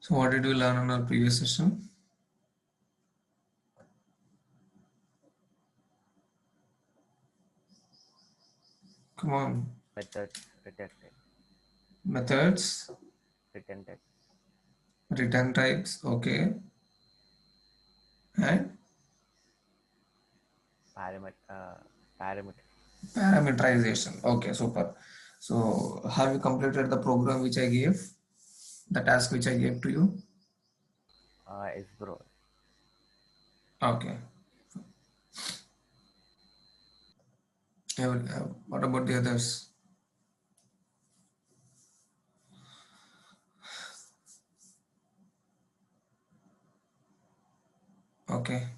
So what did we learn in our previous session? Come on. Methods, return type, Methods, return type, return types, okay. And parameter. parameterization. Okay, super. So have you completed the program which I gave? The task which I gave to you? Is bro. Okay. What about the others? Okay.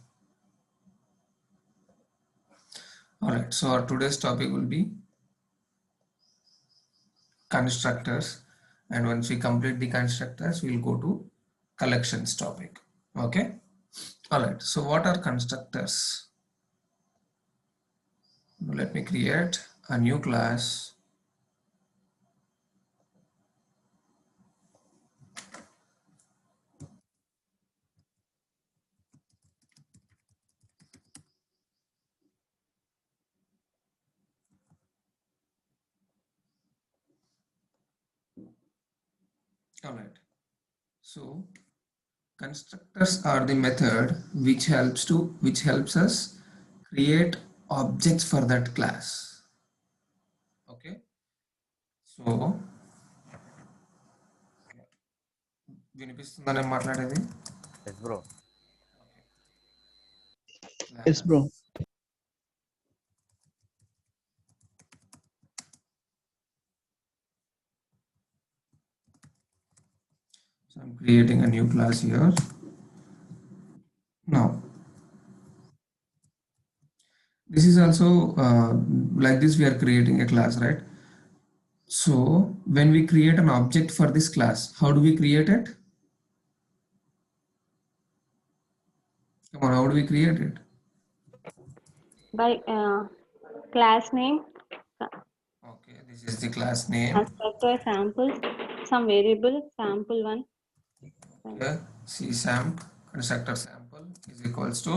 All right. So our today's topic will be constructors. And once we complete the constructors, we'll go to collections topic. Okay. All right. So what are constructors? Let me create a new class. All right. So constructors are the method which helps us create objects for that class. Okay. So వినిపిస్తుందా నేను మాట్లాడేది? Is bro. Yes, bro. So I'm creating a new class here. Now, this is also like this we are creating a class, right? So when we create an object for this class, how do we create it? Come on, how do we create it? By class name, Okay, this is the class name. constructor sample, some variable sample1. Okay, csamp constructor sample is equals to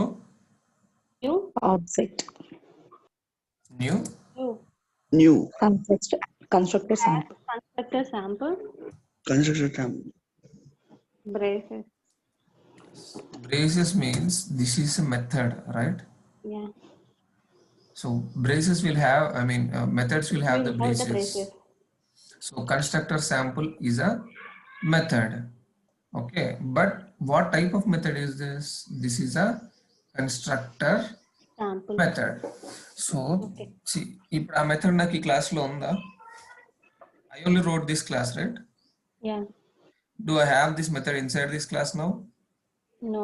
New, Object. new New. Constructor sample. constructor sample, Constructor sample. braces. braces means this is a method, right? Yeah. So braces will have, I mean, methods will have the We'll have the braces. braces. So constructor sample is a method. Okay, but what type of method is this? This is a constructor Sample. method. So, Okay. see, ఇప్పుడు ఆ method నాకు ఈ class లో ఉందా? I only wrote this class, right? Yeah. Do I have this method inside this class now? No.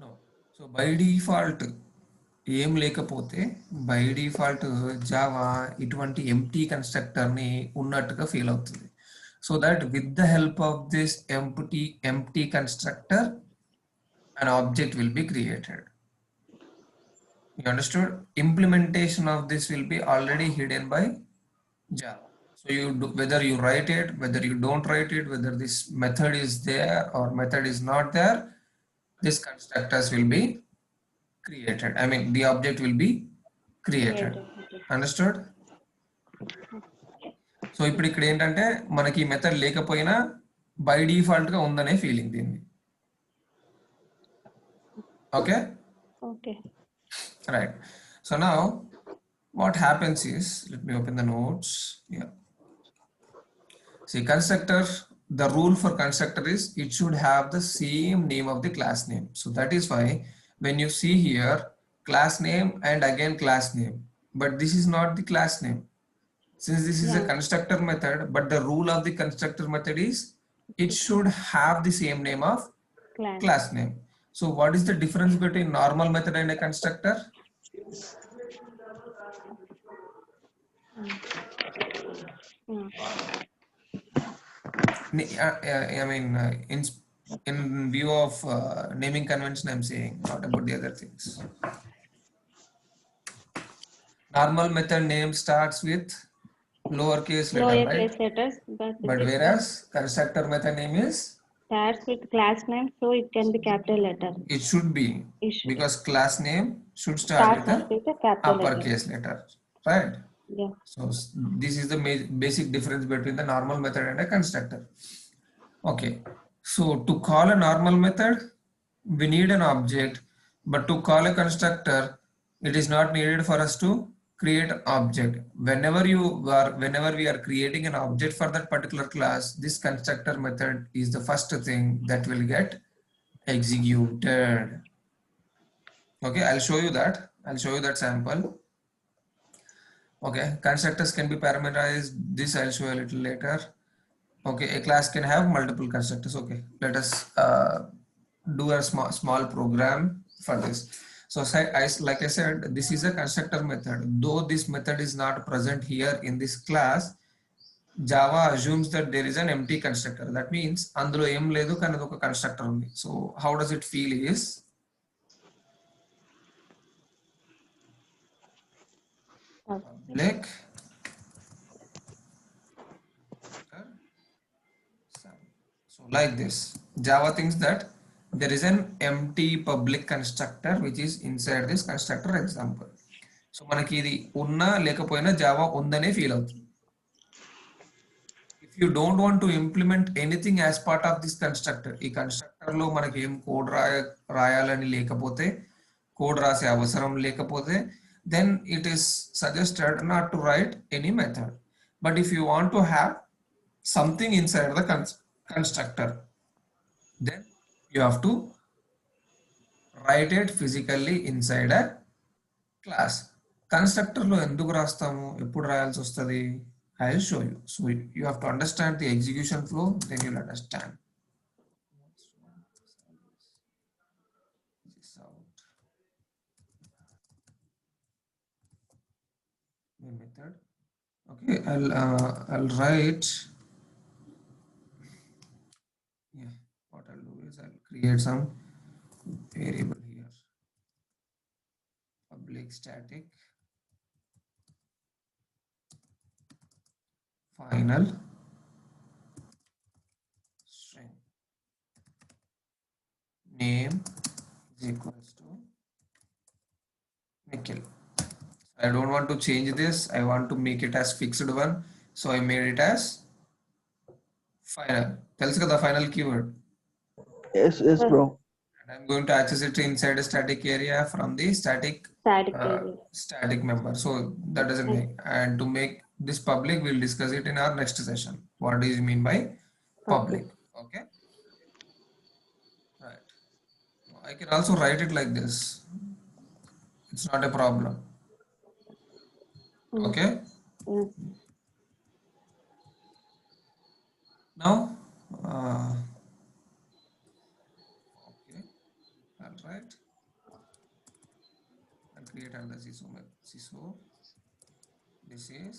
No. So by default ఏం లేకపోతే by default Java ఇటువంటి empty constructor ని ఉన్నట్టుగా ఫీల్ అవుతుంది. So that with the help of this empty constructor an object will be created. You understood? Implementation of this will be already hidden by Java. So you do, whether you write it, whether you don't write it, whether this method is there or method is not there, this constructors will be created. I mean, the object will be created. Okay. Understood? So ఇప్పుడు ఇక్కడ ఏంటంటే మనకి ఈ method లేకపోయినా by default గా ఉందనే feeling దీన్ని. Okay? Okay. Right. So now what happens is, let me open the notes. Yeah. See, constructor, the rule for constructor is it should have the same name of the class name. So that is why when you see here class name and again class name, but this is not the class name. Since this is a constructor method, but the rule of the constructor method is it should have the same name of class name. So what is the difference between normal method and a constructor? I mean, in view of naming convention, I'm saying, not about the other things. Normal method name starts with lowercase letter, right? Lowercase letters. But whereas constructor method name is starts with class name, so it can be capital letter. It should be, It should because class name should start start with a with a capital letter. uppercase letter, right? Yeah. So this is the basic difference between the normal method and a constructor. Okay, so to call a normal method, we need an object, but to call a constructor, it is not needed for us to create an object. Whenever we are creating an object for that particular class, this constructor method is the first thing that will get executed. Okay, I'll show you that. I'll show you that sample. Okay, constructors can be parameterized. This I'll show you a little later. Okay, a class can have multiple constructors. Okay, let us do a small program for this. So like I said, this is a constructor method. Though this method is not present here in this class, Java assumes that there is an empty constructor. That means అందులో ఏం లేదు కానీ అది ఒక constructor ఉంది. So how does it feel is public so like this. Java thinks that there is an empty public constructor which is inside this constructor example. So మనకి ఇది ఉన్నా లేకపోయినా జావా ఉందనే ఫీల్ అవుతుంది. If you don't want to implement anything as part of this constructor, ఈ constructor లో మనకి ఏం కోడ్ రాయాలని లేకపోతే, కోడ్ రాసే అవసరం లేకపోతే, then it is suggested not to write any method. But if you want to have something inside the constructor, then you have to write it physically inside a class. Constructor లో ఎందుకు రాస్తాము, ఎప్పుడు రాయాల్సి వస్తుంది, I'll show you. So you have to understand the execution flow, then you'll understand. Main method. Okay, I'll write. Yeah, what I'll do is I'll create some variable here. Public static final string name is equals to Nikhil. I don't want to change this. I want to make it as fixed one. So I made it as final. Tells the final keyword. Yes, bro. And I'm going to access it inside a static area from the static member. So that doesn't make. And to make this public, we'll discuss it in our next session. What do you mean by public? Okay. Right. I can also write it like this. It's not a problem. Okay. Now, okay, all right. I'll create another CISO. This is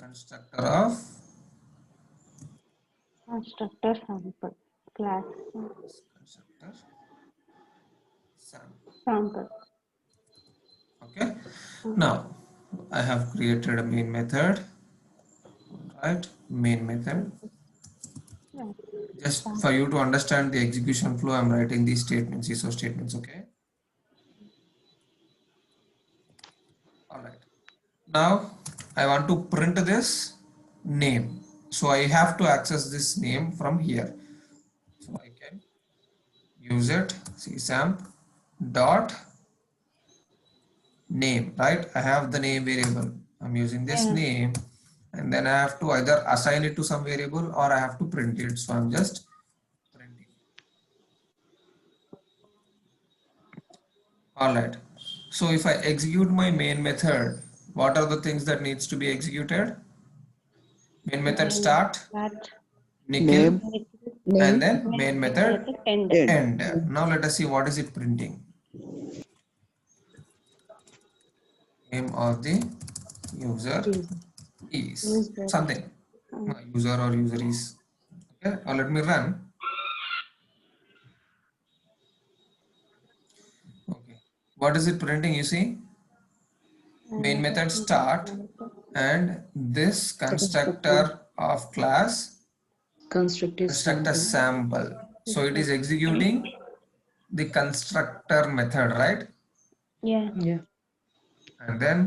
constructor of constructor sample class. Constructor sample. Okay. Now I have created a main method. Right, main method. Just for you to understand the execution flow, I'm writing these statements, ISO statements. Okay. All right. Now I want to print this name, so I have to access this name from here. So I can use it. csam dot name. Right. I have the name variable. I'm using this name. And then I have to either assign it to some variable or I have to print it. So I'm just printing. All right. So if I execute my main method, what are the things that needs to be executed? Main method start, Nikhil, and then main method end. Now let us see what is it printing. Name of the user is something. User or user is. Okay, or let me run. Okay, what is it printing? You see, main method start and this constructor of class Constructor constructor sample. sample. So it is executing the constructor method, right? Yeah. Yeah. And then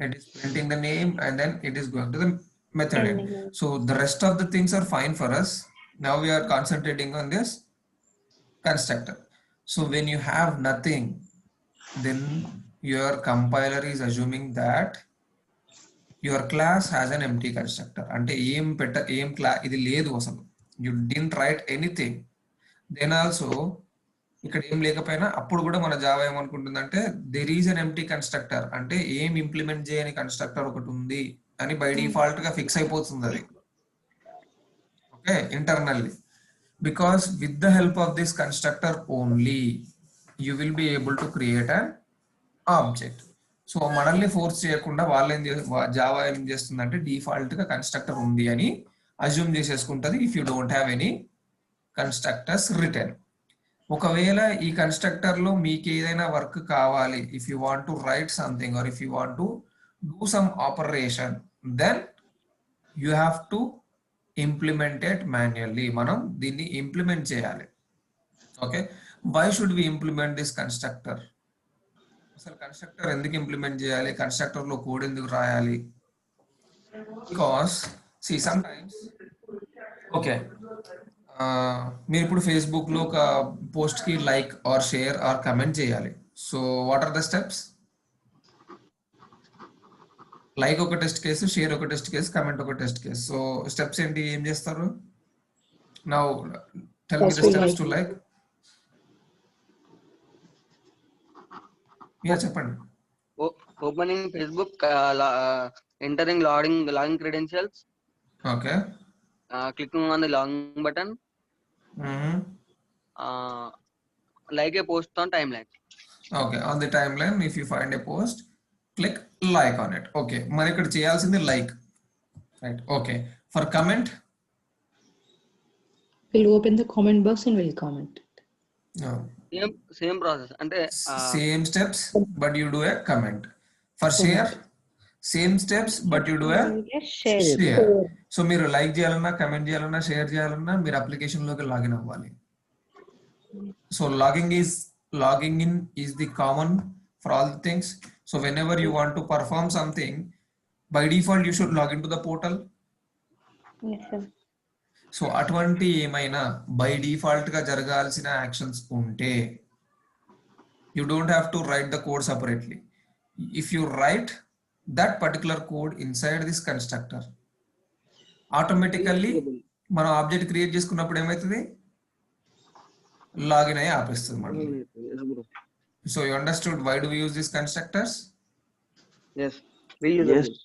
it is printing the name, and then it is going to the method end. Ending. So the rest of the things are fine for us. Now we are concentrating on this constructor. So when you have nothing, then your compiler is assuming that your class has an empty constructor. అంటే ఏం class ఇది లేదు అసలు. You didn't write anything. Then also ఇక్కడ ఏం లేకపోయినా అప్పుడు కూడా మన జావా ఏమనుకుంటుందంటే there is an empty constructor, అంటే ఏం ఇంప్లిమెంట్ చేయని కన్స్ట్రక్టర్ ఒకటి ఉంది అని బై డిఫాల్ట్ గా ఫిక్స్ అయిపోతుంది అది. Okay, internally. Because with the help of this constructor only you will be able to create an object. So మనల్ని ఫోర్స్ చేయకుండా జావా ఏం చేస్తుందంటే డిఫాల్ట్ గా కన్స్ట్రక్టర్ ఉంది అని అజ్యూమ్ చేసేసుకుంటది if you don't have any constructors return. ఒకవేళ ఈ కన్స్ట్రక్టర్ లో మీకు ఏదైనా వర్క్ కావాలి, if you want to write something or if you want to do some operation, then you have to implement it manually. మనం దీన్ని implement చేయాలి. Okay, why should we implement this constructor? అసలు constructor ఎందుకు implement చేయాలి, constructor లో code ఎందుకు రాయాలి? Because see sometimes, okay, మీరు ఇప్పుడు ఫేస్బుక్ లో ఒక పోస్ట్ కి like or share or comment చేయాలి. So what are the steps? Like ఒక టెస్ట్ కేసు, షేర్ ఒక టెస్ట్ కేసు, కమెంట్ ఒక టెస్ట్ కేసు. సో స్టెప్స్ ఏంటి, ఏం చేస్తారు? Now tell me the steps to like. Yeah చెప్పండి. Opening Facebook, entering login credentials. Okay. Clicking on the login button. Like a post on timeline. Okay, on the timeline, if you find a post, click like on it. Okay, మరి ఇక్కడ చేయాల్సింది like, right? Okay, for comment, We'll open the comment box and we'll comment. no, Same process. అంటే same steps, but you do a comment. For share, same steps, but you do a Share. share. So మీరు like చేయాలన్నా, comment చేయాలన్నా, share చేయాలన్నా మీరు application లోకి login అవ్వాలి. So logging in is the common for all the things. So whenever you want to perform something, by default you should log into the portal. Yes, sir. So అటువంటి ఏమైనా by default గా జరగాల్సిన actions ఉంటే you don't have to write the code separately. If you write that particular code inside this constructor, automatically మనం object create చేసుకున్నప్పుడు ఏమవుతుంది, login అయ్యి ఆపేస్తుంది మళ్ళీ. So you understood why do we use this constructors? yes, we use Yes. it.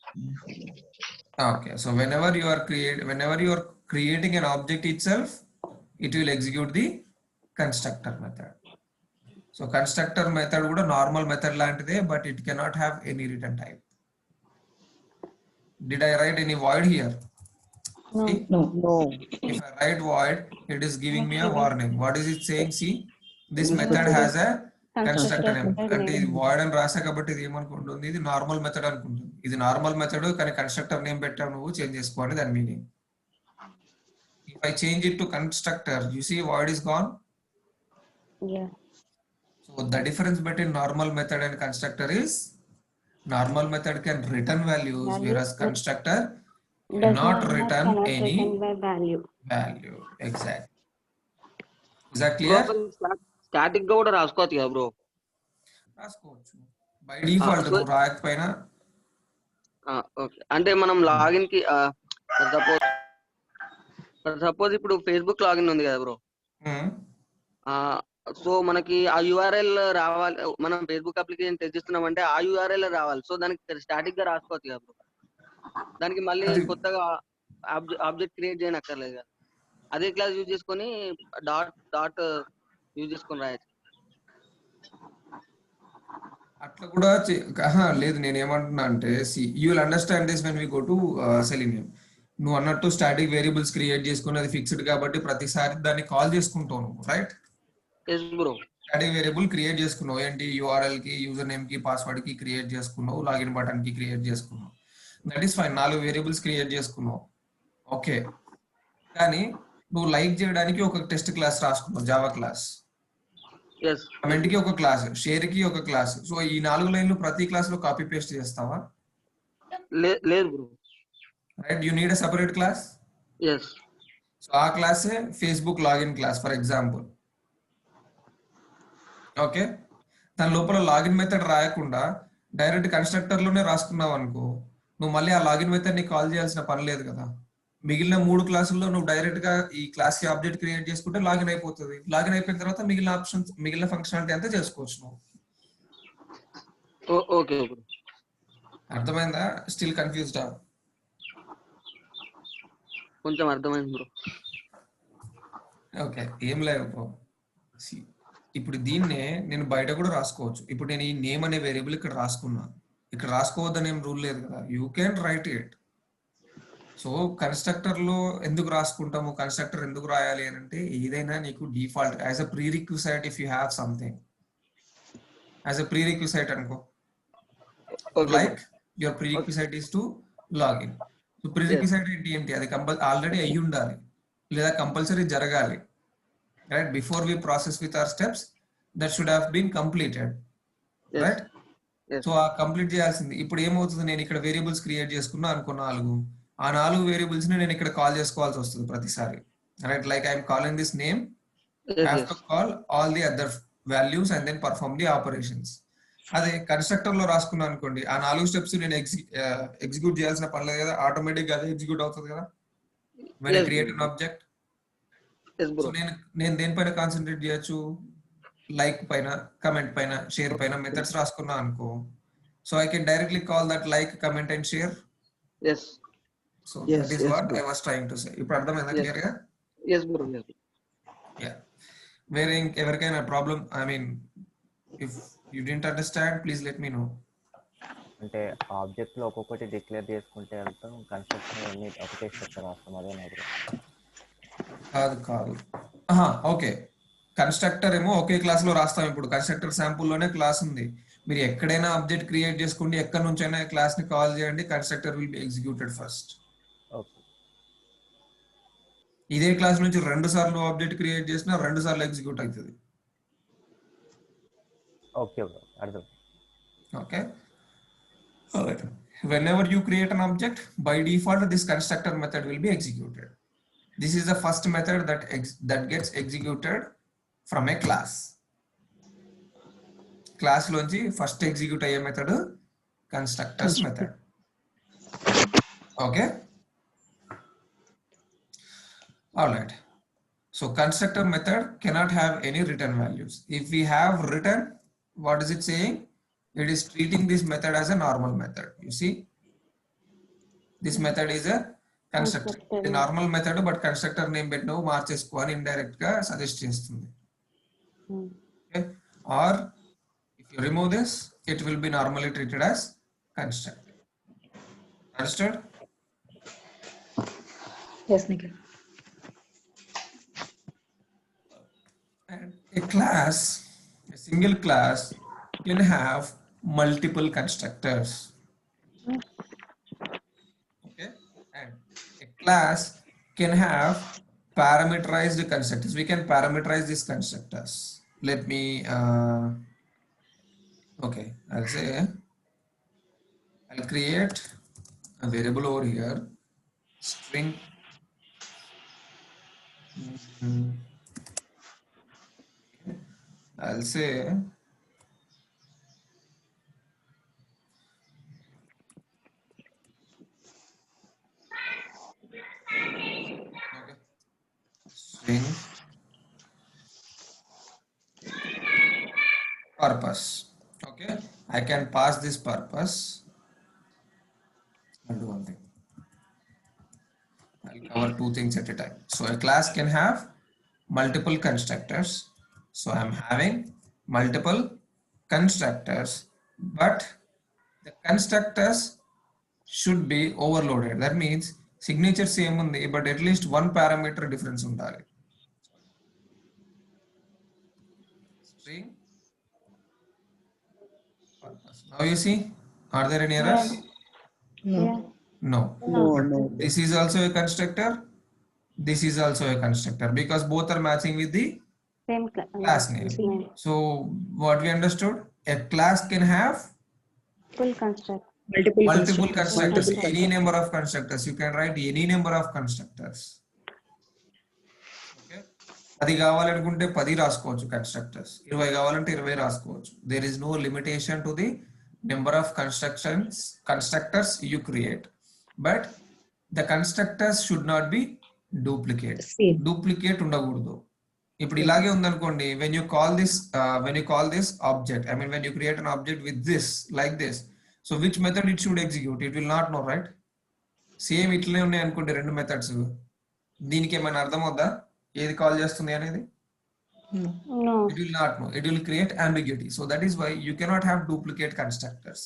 Okay, so whenever you are creating an object itself, it will execute the constructor method. So constructor method kuda normal method లాంటిదే, but it cannot have any return type. Did I write any void here? No. See? No. If I write void, it is giving me a warning. What is it saying? See, this method has a constructor name. అంటే ఇది void అని రాసా కాబట్టి ఇది ఏమనుకుంటుంది, ఇది normal method అనుకుంటుంది. ఇది నార్మల్ మెథడ్ కానీ కన్స్ట్రక్టర్ నేమ్ పెట్టావు నువ్వు, చేంజ్ చేసుకోవాలి దాని meaning. If I change it to constructor, you see void is gone. Yeah. So the difference between normal method and constructor is normal method can return values, whereas constructor cannot return any value. Exactly. Is that clear? Static గా కూడా రాసుకోవచ్చు కదా bro. రాసుకోవచ్చు by default నువ్వు రాయకపోయినా. Okay, అంటే మనం login కి suppose ఇప్పుడు ఫేస్బుక్ లాగిన్ ఉంది కదా బ్రో. సో మనకి ఆ యూఆర్ఎల్ రావాలి, మనం ఫేస్బుక్ అప్లికేషన్ తెచ్చిస్తున్నాం అంటే ఆ యూఆర్ఎల్ రావాలి. సో దానికి స్టాటిక్ గా రాసుకోవచ్చు కదా బ్రో. దానికి మళ్ళీ కొత్తగా ఆబ్జెక్ట్ క్రియేట్ చేయనక్కర్లేదు కదా. అదే క్లాస్ యూజ్ చేసుకొని డాట్ యూజ్ చేసుకొని రాయచ్చు. అట్లా కూడా లేదు. నేను ఏమంటున్నా అంటే you will understand this when we go to Selenium. నువ్వు అన్నట్టు స్టాటిక్ వేరియబుల్స్ క్రియేట్ చేసుకుని అది ఫిక్స్డ్ కాబట్టి ప్రతిసారి దాన్ని కాల్ చేసుకుంటావు నువ్వు, రైట్? స్టాటిక్ వేరియబుల్ క్రియేట్ చేసుకున్నావు ఏంటి, యూఆర్ఎల్ కి, యూజర్ నేమ్ కి, పాస్వర్డ్ కి క్రియేట్ చేసుకున్నావు, లాగిన్ బటన్ కి క్రియేట్ చేసుకున్నావు. That is fine. 4 variables create చేసుకున్నావు, ఓకే. కానీ నువ్వు లైక్ చేయడానికి ఒక టెస్ట్ క్లాస్ రాసుకున్నావు, జావా క్లాస్. ఎస్ కమెంట్ కి ఒక క్లాస్, షేర్ కి ఒక క్లాస్. సో ఈ 4 లైన్లు ప్రతి క్లాస్ లో కాపీ పేస్ట్ చేస్తావా? లేదు bro. Right, you need a separate class. Yes so ఆ క్లాసే Facebook login class for example. Okay, దాని లోపల లాగిన్ మెథడ్ రాయకుండా డైరెక్ట్ కన్స్ట్రక్టర్ లోనే రాసుకున్నావు అనుకో, నువ్వు మళ్ళీ ఆ లాగిన్ మెథడ్ ని కాల్ చేయాల్సిన పని లేదు కదా. మిగిలిన 3 క్లాసుల్లో నువ్వు డైరెక్ట్ గా ఈ క్లాస్ కి ఆబ్జెక్ట్ క్రియేట్ చేసుకుంటే లాగిన్ అయిపోతుంది. లాగిన్ అయిపోయిన తర్వాత మిగిలిన ఆప్షన్స్, మిగిలిన ఫంక్షనాలిటీ అంతా చేసుకోవచ్చు నువ్వు. Okay bro. అర్థమైందా? స్టిల్ కన్ఫ్యూజ్డా? కొంచెం అర్థమైంది బ్రో. ఓకే, ఏం లేదు బ్రో. ఇప్పుడు దీన్నే నేను బయట కూడా రాసుకోవచ్చు. ఇప్పుడు నేను ఈ నేమ్ అనే వేరియబుల్ ఇక్కడ రాసుకున్నా, ఇక్కడ రాసుకోవద్దని ఏం రూల్ లేదు కదా, you can write it. So constructor లో ఎందుకు రాసుకుంటాము, కన్స్ట్రక్టర్ ఎందుకు రాయాలి అని అంటే, ఏదైనా నీకు default as a prerequisite, if you have something as a prerequisite అనుకో, like your prerequisite is to login. So prerequisite ఏంటి, అది ఆల్రెడీ అయ్యి ఉండాలి లేదా కంపల్సరీ జరగాలి. Right, before we process with our steps that should have been completed. Right, so ఆ complete చేయాల్సింది. ఇప్పుడు ఏమవుతుంది, నేను ఇక్కడ వేరియబుల్స్ క్రియేట్ చేసుకున్నా అనుకో 4, ఆ 4 వేరియబుల్స్ ని నేను ఇక్కడ కాల్ చేసుకోవాల్సి వస్తుంది ప్రతిసారి. Right, like I'm calling this name, I have to call all the other values and then perform the operations. అదే కన్స్ట్రక్టర్ లో రాసుకున్నా అనుకోండి, ఆ 4 స్టెప్స్ నేను ఎగ్జిక్యూట్ చేయాల్సిన పని లేదు కదా, ఆటోమేటిక్ గా అదే ఎగ్జిక్యూట్ అవుతుంది కదా when I create an object. So నేను దేనిపైన కాన్సన్ట్రేట్ చేయొచ్చు, లైక్ పైన, కమెంట్ పైన, షేర్ పైన మెథడ్స్ రాసుకున్నా అనుకో. So I can directly call that like, comment and share. Yes so that is what I was trying to say. ఇప్పుడు అర్థమైందా క్లియర్ గా? Yes bro. యా, వేరే ఎవరికైనా problem, I mean if you didn't understand please let me know. అంటే object లో ఒక్కొక్కటి declare చేసుకుంటే వెళ్తాం, కన్స్ట్రక్షన్ అన్ని ఒకటే స్ట్రక్చర్ రాస్తాం, అదేనా బ్రో? కాదు. ఓకే, కన్స్ట్రక్టర్ ఏమో ఒకే క్లాస్ లో రాస్తాం. ఇప్పుడు కన్స్ట్రక్టర్ శాంపుల్ లోనే క్లాస్ ఉంది. మీరు ఎక్కడైనా ఆబ్జెక్ట్ క్రియేట్ చేసుకోండి, ఎక్కడి నుంచైనా క్లాస్ ని కాల్ చేయండి, constructor will be executed first. ఇదే క్లాస్ నుంచి 2 సార్లు ఆబ్జెక్ట్ క్రియేట్ చేసినా 2 సార్లు ఎగ్జిక్యూట్ అవుతుంది. ఓకే బ్రో, అర్థం. Okay, alright. Whenever you create an object, by default this constructor method will be executed. This is the first method that gets executed from a class. Class lonchi first execute ayye method constructors method. Okay, alright. So constructor method cannot have any return values. If we have return, what is it saying? It is treating this method as a normal method. You see, this method is a constructor. The normal method, but constructor name పెట్టినవు మార్చేసుకో అని indirect గా suggest చేస్తుంది. Okay, or if you remove this, it will be normally treated as constructor. Understood? Yes, Nikhil. And a class, a single class can have multiple constructors. Okay, and a class can have parameterized constructors. We can parameterize these constructors. Let me okay, I'll say I'll create a variable over here, string I'll say string purpose. Okay, I can pass this purpose. I'll do one thing. I'll cover 2 things at a time. So a class can have multiple constructors. So I'm having multiple constructors, but the constructors should be overloaded. That means signature same undi, but at least 1 parameter difference undali. String purpose. Now you see, are there any errors? No. Yeah. No. No. This is also a constructor. This is also a constructor because both are matching with the Same class name. name. So what we understood, a class can have Full construct. multiple constructors, Multiple any number of constructors. You can write any number of constructors. Okay, 10 కావాలనుకుంటే 10 రాసుకోవచ్చు constructors, 20 కావాలంటే 20 రాసుకోవచ్చు. There is no limitation to the number of constructors you create, but the constructors should not be duplicate. Same. Duplicate ఉండకూడదు. ఇప్పుడు ఇలాగే ఉందనుకోండి, when you call this object, I mean when you create an object with this like this, so which method it should execute, it will not know, right? Same ఇట్లనే ఉన్నాయి అనుకోండి రెండు methods, దీనికి ఏమైనా అర్థం అవుద్దా ఏది కాల్ చేస్తుంది అనేది? No. It will not know, it will create ambiguity. So that is why you cannot have duplicate constructors.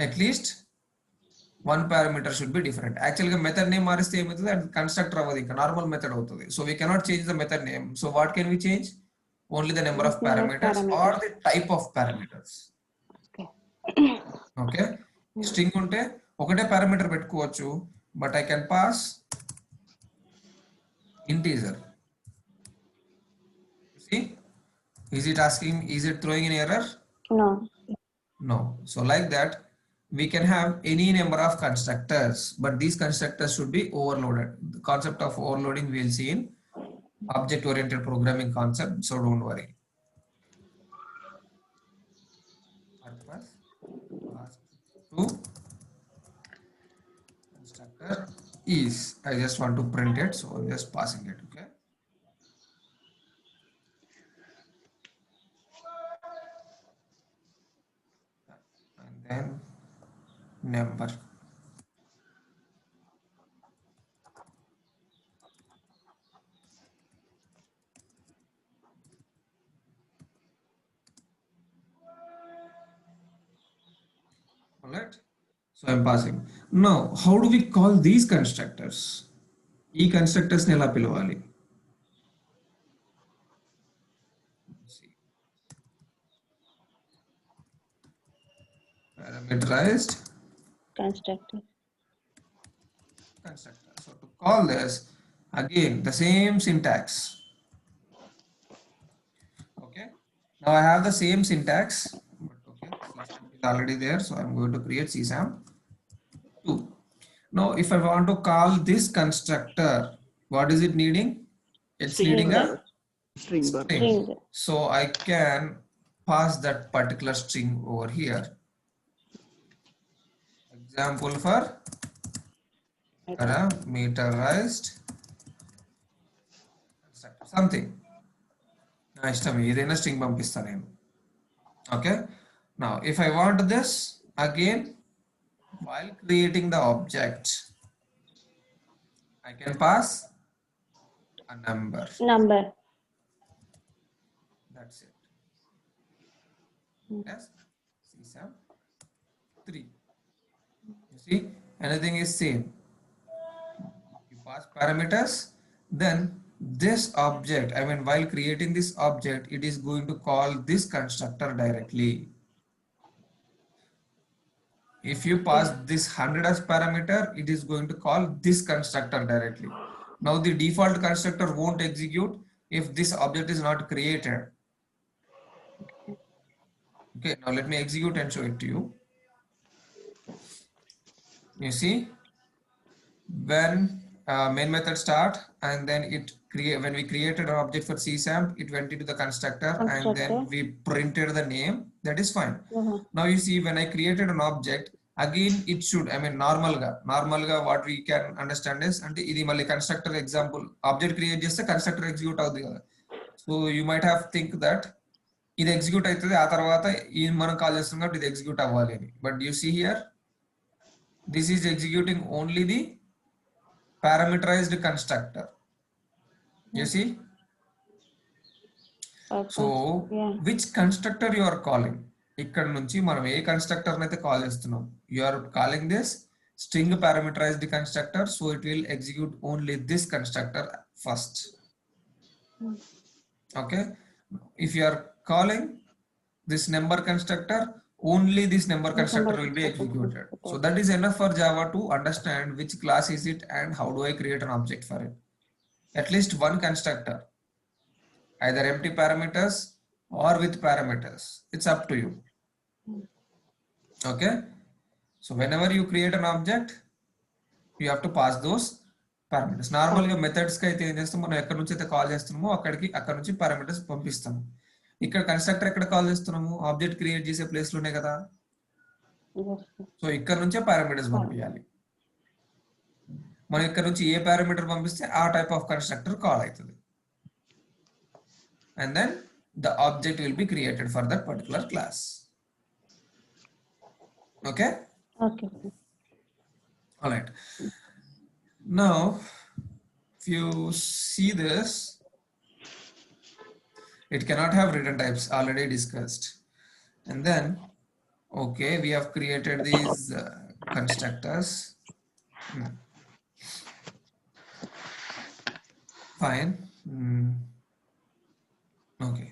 At least one parameter should be different. Actually method name మారిస్తే ఏమవుతుంది, అది కన్స్ట్రక్టర్ అవ్వదు, ఇంకా నార్మల్ మెథడ్ అవుతుంది. So we cannot change the method name. So what can we change? Only the number of parameters or the type of parameters. Okay, string ఉంటే ఒకటే parameter పెట్టుకోవచ్చు, but I can pass integer. See, is it asking, is it throwing an error? No. No. So like that we can have any number of constructors, but these constructors should be overloaded. The concept of overloading we'll see in object oriented programming concept, so don't worry. To constructor is, I just want to print it, so I'm just passing it. Okay, and then number. All right, so I'm passing. Now how do we call these constructors? ఈ constructors ని ఎలా పిలవాలి? Parameterized Constructor. constructor. So to call this, again the same syntax. Okay, now I have the same syntax, but okay, CSAMP is already there, so I'm going to create CSAMP 2. Now if I want to call this constructor, what is it needing? It's needing a String bar. string. So I can pass that particular string over here. Example for parameterized constructor, something. నా ఇష్టం ఏదైనా string పంపిస్తా నేను. Okay, now if I want this, again while creating the object I can pass a number. That's it. Yes, CSAMP 3. You see, anything is same. You pass parameters, then this object, I mean while creating this object, it is going to call this constructor directly. If you pass this 100 as parameter, it is going to call this constructor directly. Now the default constructor won't execute if this object is not created. Okay, now let me execute and show it to you. You see, when main method start, and then when we created an object for CSAMP, it went into the constructor and then we printed the name. That is fine. Now you see, when I created an object, again it should, I mean normal ga what we can understand is, ante idi malli constructor example object create cheste constructor execute avudhu kada. So you might have think that ఇది execute అవుతుంది, ఆ తర్వాత ఈ మనం call చేస్తాం కాబట్టి ఇది execute అవ్వాలి అని. But you see here, this is executing only the parameterized constructor. You see? Okay. So Yeah. which constructor you are calling? ఇక్కడ నుంచి మనం ఏ కన్స్ట్రక్టర్ అయితే కాల్ చేస్తున్నాం, you are calling this string parameterized constructor, so it will execute only this constructor first. Okay, if you are calling this number constructor, only this number This constructor number will be constructor executed. executed. So that is enough for Java to understand which class is it and how do I create an object for it. At least one constructor, either empty parameters or with parameters. It's up to you. Okay. So whenever you create an object, you have to pass those parameters. నార్మల్గా మెథడ్స్కి అయితే ఏం చేస్తాం, మనం ఎక్కడి నుంచి అయితే call చేస్తున్నామో అక్కడ నుంచి పారామీటర్స్ పంపిస్తాము. ఇక్కడ కన్స్ట్రక్టర్ ఎక్కడ కాల్ చేస్తున్నాము, ఆబ్జెక్ట్ క్రియేట్ చేసే ప్లేస్ లోనే కదా. Yes, sir. సో ఇక్కడ నుంచే పారామీటర్స్ పంపించాలి. మనం ఇక్కడ నుంచి ఏ పారామీటర్ పంపిస్తే ఆ టైప్ ఆఫ్ కన్స్ట్రక్టర్ కాల్ అవుతుంది. And then the object will be created for that particular class. Okay. Okay, sir. All right. Now, if you see this, it cannot have return types, already discussed. And then, okay, we have created these constructors. Fine. Okay.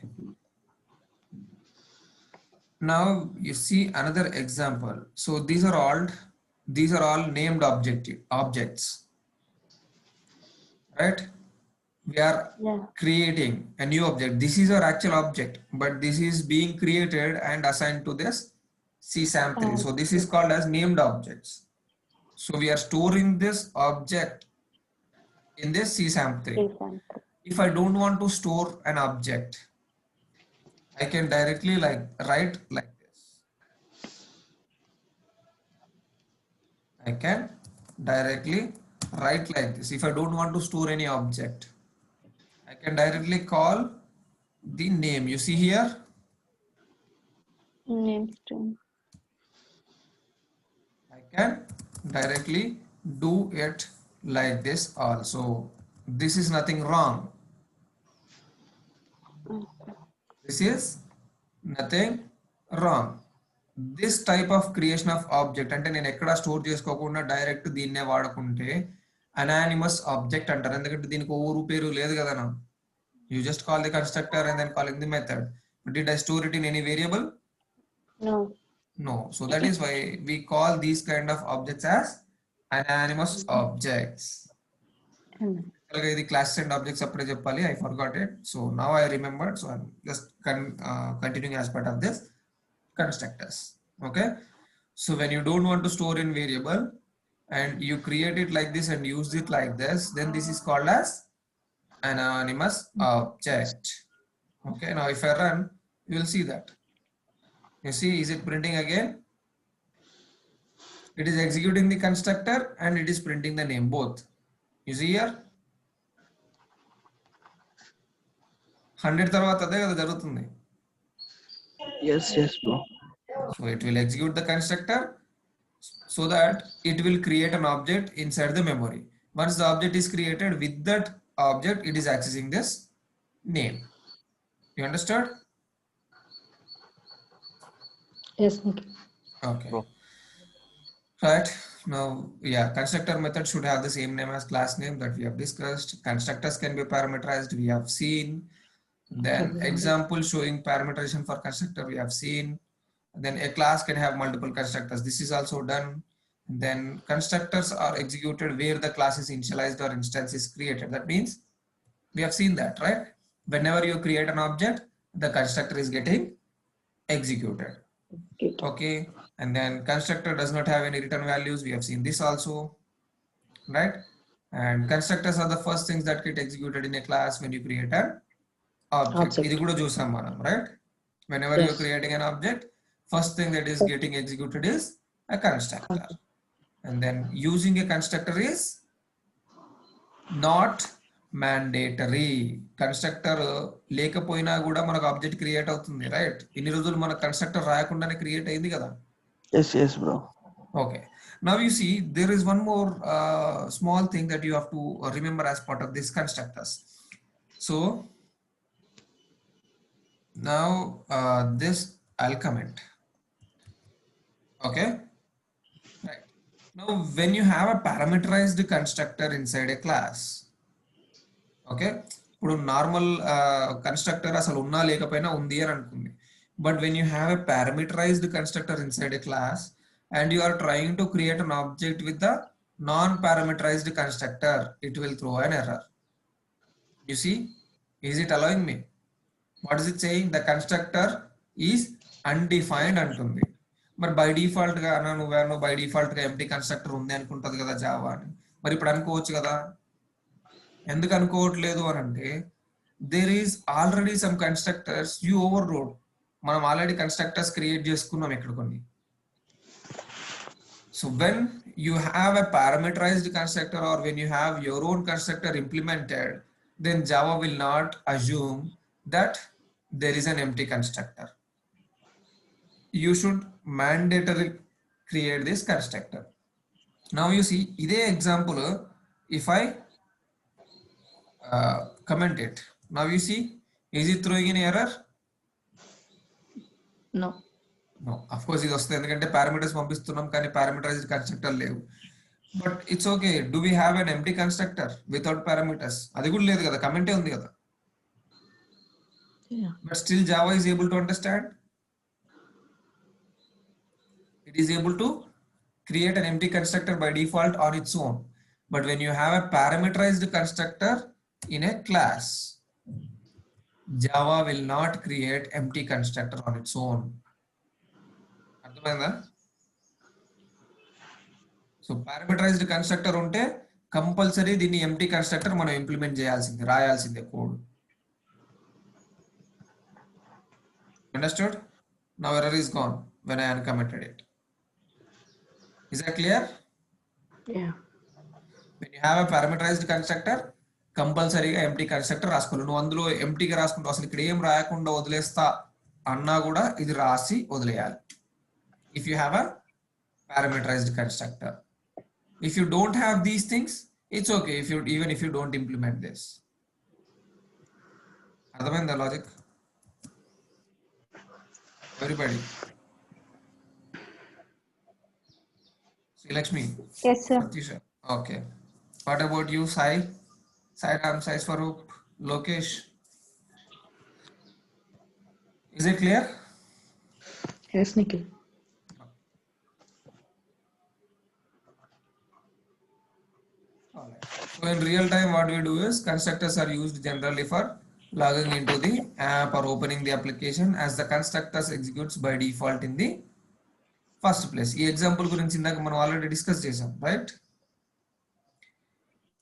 Now you see another example. So these are all named objects, right? We are Yeah. creating a new object. This is our actual object, but this is being created and assigned to this CSAM3. So this is called as named objects. So we are storing this object in this CSAM3. Example. If I don't want to store an object, I can directly write like this. I can directly write like this. If I don't want to store any object, I can directly call the name. You see here, Name string. I can directly do it like this also. This is nothing wrong. This is nothing wrong. This type of creation of object అంటే నేను ఎక్కడ store చేసుకోకుండా direct దీన్నే వాడుకుంటే anonymous object అంటారు. ఎందుకంటే దీనికి ఊరు పేరు లేదు కదా. You just call the constructor and then calling the method. But did I store it in any variable? No. No. So that is why we call these kind of objects as anonymous objects. ఇది classes and objects అప్పుడే చెప్పాలి. I forgot it. So now I remembered. So I'm just continuing as part of this constructors. Okay. So when you don't want to store in variable and you create it like this and use it like this, then this is called as anonymous object. Okay. Now if I run, you will see that. You see, is it printing again? It is executing the constructor and it is printing the name both. You see here, 100 తర్వాత అదే కదా జరుగుతుంది. Yes, bro. So it will execute the constructor so that it will create an object inside the memory. Once the object is created, with that object, it is accessing this name. You understood? Yes, thank you. Okay. Bro. Right. Now, yeah, constructor method should have the same name as class name that we have discussed. Constructors can be parameterized, we have seen. Then example showing parameterization for constructor we have seen. Then a class can have multiple constructors. This is also done. Then constructors are executed where the class is initialized or instance is created. That means we have seen that, right? Whenever you create an object, the constructor is getting executed. Okay. And then constructor does not have any return values. We have seen this also, right? And constructors are the first things that get executed in a class when you create an object. ఇది కూడా చూసాం మనం, right? Whenever you're creating an object, first thing that is getting executed is a constructor. And then using a constructor is not mandatory. Constructor లేకపోయినా కూడా మనకు object create అవుతుంది, right? ఇన్ని రోజులు మన కన్స్ట్రక్టర్ రాయకుండానే క్రియేట్ అయింది కదా. Yes, bro. Okay. Now you see there is one more small thing that you have to remember as part of these constructors. So now this I'll comment. Okay. Right. Now when you have a parameterized constructor inside a class, okay, ఇప్పుడు normal constructor అసలు ఉన్నా లేకపోయినా ఉంది అని అనుకుంది. But when you have a parameterized constructor inside a class and you are trying to create an object with the non-parameterized constructor, it will throw an error. You see, is it allowing me? What is it saying? The constructor is undefined అంటుంది. మరి by default గా నువ్వేమో by default గా empty constructor ఉంది అనుకుంటది కదా Java అని. మరి ఇప్పుడు అనుకోవచ్చు కదా. ఎందుకు అనుకోవట్లేదు అని అంటే there is already some constructors you overload. మనం ఆల్రెడీ కన్స్ట్రక్టర్స్ క్రియేట్ చేసుకున్నాం ఇక్కడ కొన్ని. So when you have a parameterized constructor or when you have your own constructor implemented, then Java will not assume that there is an empty constructor. You should mandatorily create this constructor. Now you see, ide example, if I comment it, now you see, is it throwing an error? No. No, of course ఇది వస్తుంది ఎందుకంటే parameters పంపిస్తున్నాం కానీ parameterised constructor లేవు. But it's okay. Do we have an empty constructor without parameters? అది కూడా లేదు కదా, కమెంటే ఉంది కదా. Yeah. But still Java is able to understand. It is able to create an empty constructor by default on its own. But when you have a parameterized constructor in a class, Java will not create empty constructor on its own. అర్థమైందా? So parameterised constructor ఉంటే compulsory దీన్ని empty constructor మనం implement చేయాల్సిందే, రాయాల్సిందే code. Understood? Now error is gone when I uncommitted it. Is that clear? Yeah. When you have a parameterized constructor, కంపల్సరీగా empty constructor రాసుకోవాలి. నువ్వు అందులో ఎంప్టీగా రాసుకుంటావు, అసలు ఇక్కడ ఏం రాయకుండా వదిలేస్తా అన్నా కూడా ఇది రాసి వదిలేయాలి. If you have a parameterized constructor. If you don't have these things, it's okay even if you don't implement this. అర్థమైందా logic? Everybody. See Lakshmi. Yes, sir. Satisha. Okay. What about you, Sai? Sai Ram, Sai Swaroop, Lokesh. Is it clear? Yes, Nikhil. So in real time, what we do is constructors are used generally for logging into the app or opening the application as the constructors executes by default in the first place. ఈ example గురించి ఇందాక మనం already discuss చేసాం, right?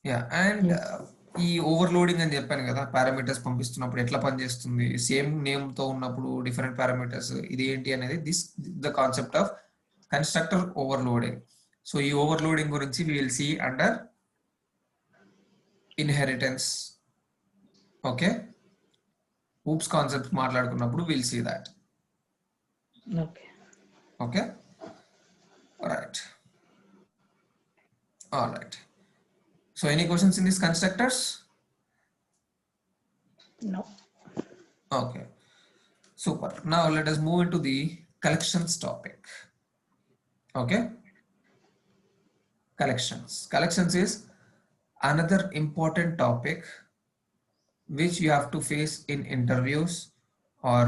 Yeah. And ఈ overloading అని చెప్పాను కదా, parameters పంపిస్తున్నప్పుడు ఎట్లా పనిచేస్తుంది, సేమ్ నేమ్ తో ఉన్నప్పుడు డిఫరెంట్ పారామీటర్స్, ఇది ఏంటి అనేది the concept of constructor overloading. So ఈ ఓవర్లోడింగ్ గురించి we will see under inheritance. Okay, oops concept మాట్లాడుకున్నప్పుడు will see that. Okay. Okay, all right. So any questions in these constructors? No. Okay, super. Now let us move into the collections topic. Okay, collections is another important topic which you have to face in interviews or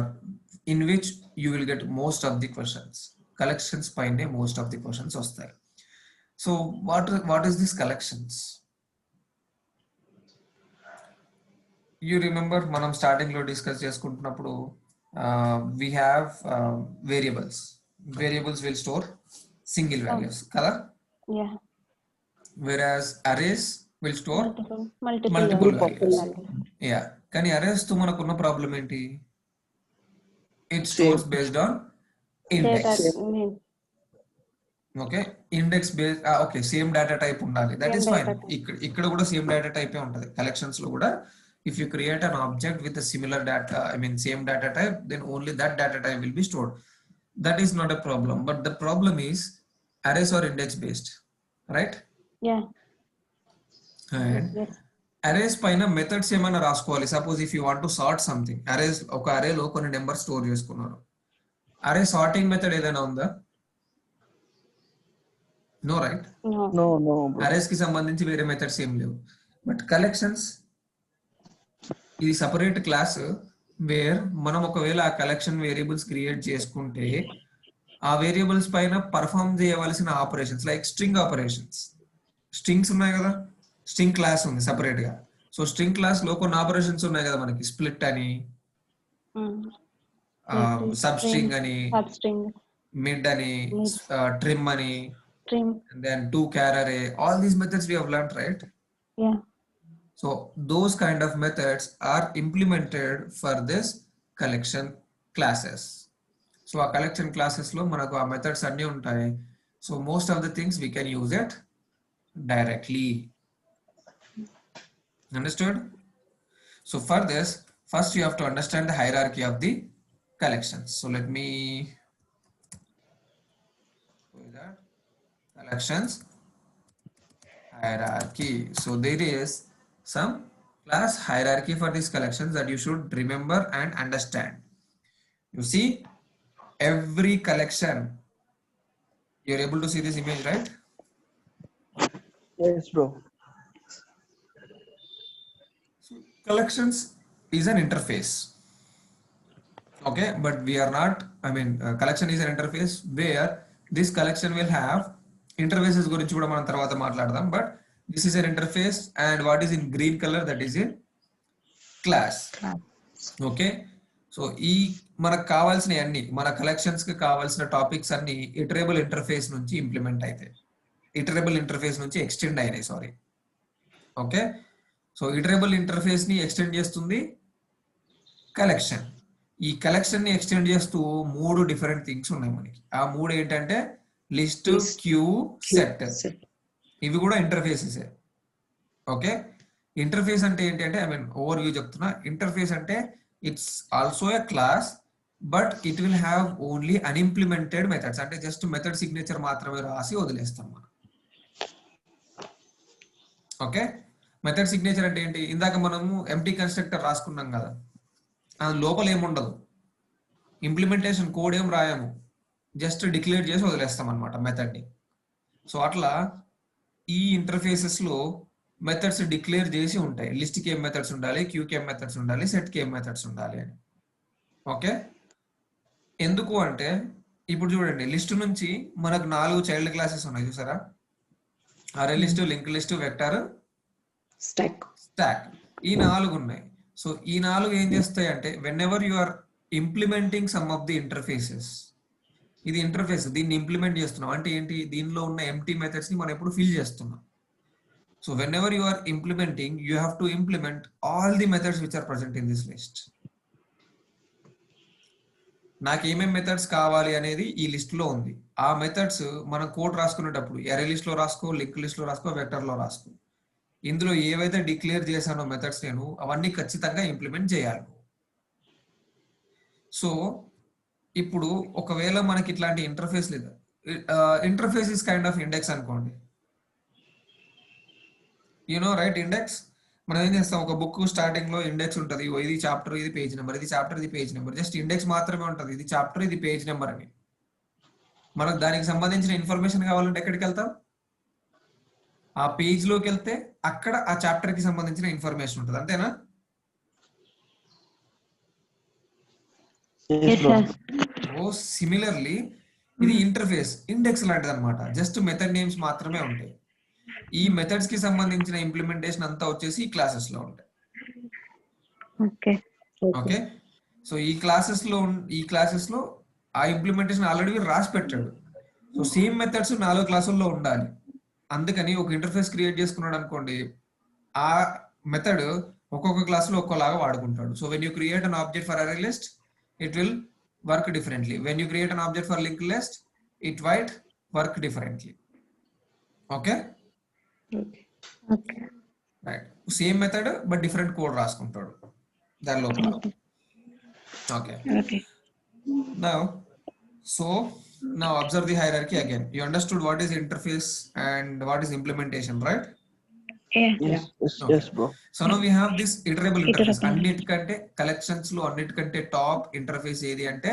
in which you will get most of the questions. Collections paine most of the questions vastayi. So what is this collections? You remember manam starting lo discuss cheskuntunnappudu we have variables will store single values kada. Yeah. Whereas arrays will store Multiple multiple values. values. Yeah, కానీ arrays తో మనకున్న problem ఏంటి? It stores based on index. Okay, index based. Okay, same data type ఉండాలి. That is fine. ఇక్కడ కూడా same data type ఏ ఉంటది. Collections లో కూడా if you create an object with a similar data, same data type, then only that data type will be stored. That is not a problem. But the problem is arrays are index based, right? Yeah. And Yes. Arrays పైన methods ఏమైనా రాసుకోవాలి. Suppose if you want to sort something, arrays ఒక అరేలో కొన్ని number store చేసుకున్నారు, అరే sorting method ఏదైనా ఉందా? No, right? No, bro. Arrays కి సంబంధించి వేరే మెథడ్స్ ఏం లేవు. బట్ కలెక్షన్స్ ఇది సపరేట్ క్లాస్, వేర్ మనం ఒకవేళ ఆ కలెక్షన్ వేరియబుల్స్ క్రియేట్ చేసుకుంటే ఆ వేరియబుల్స్ పైన పర్ఫామ్ చేయవలసిన operations like string operations, strings ఉన్నాయి కదా, స్ట్రింగ్ క్లాస్ ఉంది సపరేట్ గా. సో స్ట్రింగ్ క్లాస్ లో కొన్ని ఆపరేషన్స్ ఉన్నాయి కదా మనకి, స్ప్లిట్ అని, సబ్ స్ట్రింగ్ అని, substring, మిడ్ అని, mid, ట్రిమ్ అని, trim. and then to char array, all these methods we have learned, right? Yeah. So those kind of methods are implemented for this collection classes. So a collection classes lo manaku a methods anni untayi. So most of the things we can use it directly. Understood? So for this, first you have to understand the hierarchy of the collections. So let me do that. Collections hierarchy. So there is some class hierarchy for these collections that you should remember and understand. You see every collection, you're able to see this image, right? Yes, bro. So collections is an interface. Okay, but we are not, collection is an interface where this collection will have interfaces గురించి కూడా మనం తర్వాత మాట్లాడదాం. But this is an interface and what is in green colour that is in class. Okay, so ఈ మనకు కావాల్సిన అన్ని మన కలెక్షన్స్ కి కావాల్సిన టాపిక్స్ అన్ని ఇటరబుల్ ఇంటర్ఫేస్ నుంచి ఇంప్లిమెంట్ అయితే, ఇటరబుల్ ఇంటర్ఫేస్ నుంచి ఎక్స్టెండ్ అయినాయి. Sorry, okay. So iterable interface ని ఎక్స్టెండ్ చేస్తుంది కలెక్షన్. ఈ కలెక్షన్ ని ఎక్స్టెండ్ చేస్తూ 3 డిఫరెంట్ థింగ్స్ ఉన్నాయి మనకి. ఆ 3 ఏంటంటే లిస్ట్, క్యూ, సెట్. ఇవి కూడా ఇంటర్ఫేసెస్. ఓకే, ఇంటర్ఫేస్ అంటే ఏంటంటే ఓవర్ వ్యూ చెప్తున్నా. ఇంటర్ఫేస్ అంటే it's also a class but it will have only unimplemented methods. అంటే జస్ట్ మెథడ్ సిగ్నేచర్ మాత్రమే రాసి వదిలేస్తాం మనం. ఓకే, మెథడ్ సిగ్నేచర్ అంటే ఏంటి? ఇందాక మనము ఎంటీ కన్స్ట్రక్టర్ రాసుకున్నాం కదా, అది లోపల ఏముండదు, ఇంప్లిమెంటేషన్ కోడ్ ఏం రాయము, జస్ట్ డిక్లేర్ చేసి వదిలేస్తాం అనమాట మెథడ్ ని. సో అట్లా ఈ ఇంటర్ఫేసెస్ లో మెథడ్స్ డిక్లేర్ చేసి ఉంటాయి. లిస్ట్ కి ఏం మెథడ్స్ ఉండాలి, క్యూ కి ఏం మెథడ్స్ ఉండాలి, సెట్ కి ఏం మెథడ్స్ ఉండాలి అని. ఓకే, ఎందుకు అంటే ఇప్పుడు చూడండి, లిస్ట్ నుంచి మనకు 4 చైల్డ్ క్లాసెస్ ఉన్నాయి చూసారా? Array list, link list, vector, Stack. Stack. ఈ 4 ఉన్నాయి. సో ఈ 4 ఏం చేస్తాయి అంటే whenever you are implementing some of the interfaces, ఇది ఇంటర్ఫేస్, దీన్ని ఇంప్లిమెంట్ చేస్తున్నాం అంటే ఏంటి? దీనిలో ఉన్న ఎంటీ మెథడ్స్ ని మనం ఎప్పుడు ఫిల్ చేస్తున్నాం. So whenever you are implementing, you have to implement all the methods which are present in this list. నాకు ఏమేం మెథడ్స్ కావాలి అనేది ఈ లిస్ట్ లో ఉంది. ఆ మెథడ్స్ మనం కోడ్ రాసుకునేటప్పుడు అరే లిస్ట్ లో రాసుకో, లింక్ లిస్ట్ లో రాసుకో, వెక్టర్ లో రాసుకో. ఇందులో ఏవైతే డిక్లేర్ చేశానో మెథడ్స్ నేను అవన్నీ ఖచ్చితంగా ఇంప్లిమెంట్ చేయాలి. సో ఇప్పుడు ఒకవేళ మనకి ఇట్లాంటి ఇంటర్ఫేస్ లేదు, interface is kind of index అనుకోండి. రైట్? ఇండెక్స్ మనం ఏం చేస్తాం, ఒక బుక్ స్టార్టింగ్ లో ఇండెక్స్ ఉంటుంది, ఇది చాప్టర్, ఇది పేజ్ నెంబర్, ఇది చాప్టర్, ఇది పేజ్ నెంబర్. జస్ట్ ఇండెక్స్ మాత్రమే ఉంటుంది, ఇది చాప్టర్, ఇది పేజ్ నెంబర్ అని. మనకు దానికి సంబంధించిన ఇన్ఫర్మేషన్ కావాలంటే ఎక్కడికి వెళ్తాం? ఆ పేజ్ లోకి వెళ్తే అక్కడ ఆ చాప్టర్ కి సంబంధించిన ఇన్ఫర్మేషన్ ఉంటుంది, అంతేనా? Yes, bro. ఓ సిమిలర్లీ ఇది ఇంటర్ఫేస్ ఇండెక్స్ లాంటిది అనమాట. జస్ట్ మెథడ్ నేమ్స్ మాత్రమే ఉంటాయి. ఈ మెథడ్స్ కి సంబంధించిన ఇంప్లిమెంటేషన్ అంతా వచ్చేసి ఈ క్లాసెస్ లో ఉంటాయి. Okay. ఓకే, సో ఈ క్లాసెస్ లో ఆ ఇంప్లిమెంటేషన్ ఆల్రెడీ రాసి పెట్టాడు. సో సేమ్ మెథడ్స్ 4 క్లాసుల్లో ఉండాలి. అందుకని ఒక ఇంటర్ఫేస్ క్రియేట్ చేసుకున్నాడు అనుకోండి, ఆ మెథడ్ ఒక్కొక్క క్లాస్ లో ఒక్కోలాగా వాడుకుంటాడు. So when you create an object for అరే list, it will work differently. When you create an object for linked list, it might work differently. Okay? Okay. Right. Same method but different code రాసుకుంటాడు దాని లోపల. Okay. Okay. Now observe the hierarchy again. You understood what is interface and what is implementation, right? Yeah. Yes, yes, Okay. yes, bro. So now we have this iterable interface. Iterable. అన్నిటికంటే collections లో అన్నిటికంటే top interface ఏది అంటే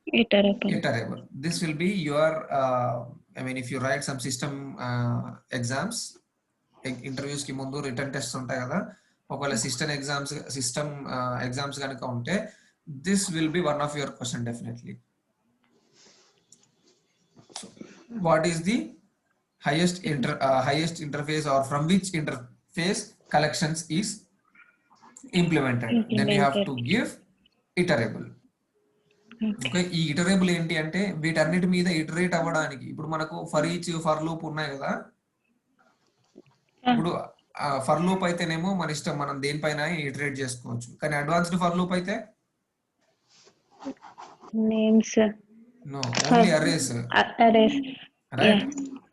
Iterable. iterable. This will be your if you write some system exams, interviews ki mundu written tests ఉంటాయి కదా, ఒకవేళ system exams కనుక ఉంటే this will be one of your question definitely. So, what is the highest interface, or from which interface collections is implemented? Then you have to give iterable. Okay, ఈ ఇటరేబుల్ ఏంటి అంటే వీటన్నిటి మీద ఇటరేట్ అవ్వడానికి, ఇప్పుడు మనకు ఫర్ ఈచ్ ఫర్ లూప్ ఉన్నాయి కదా, ఇప్పుడు ఫర్ లూప్ అయితేనేమో మన ఇష్టం, మనం దేనిపైన ఇటరేట్ చేసుకోవచ్చు. కానీ అడ్వాన్స్డ్ ఫర్ లూప్ అయితే names no, only arrays, arrays. Right.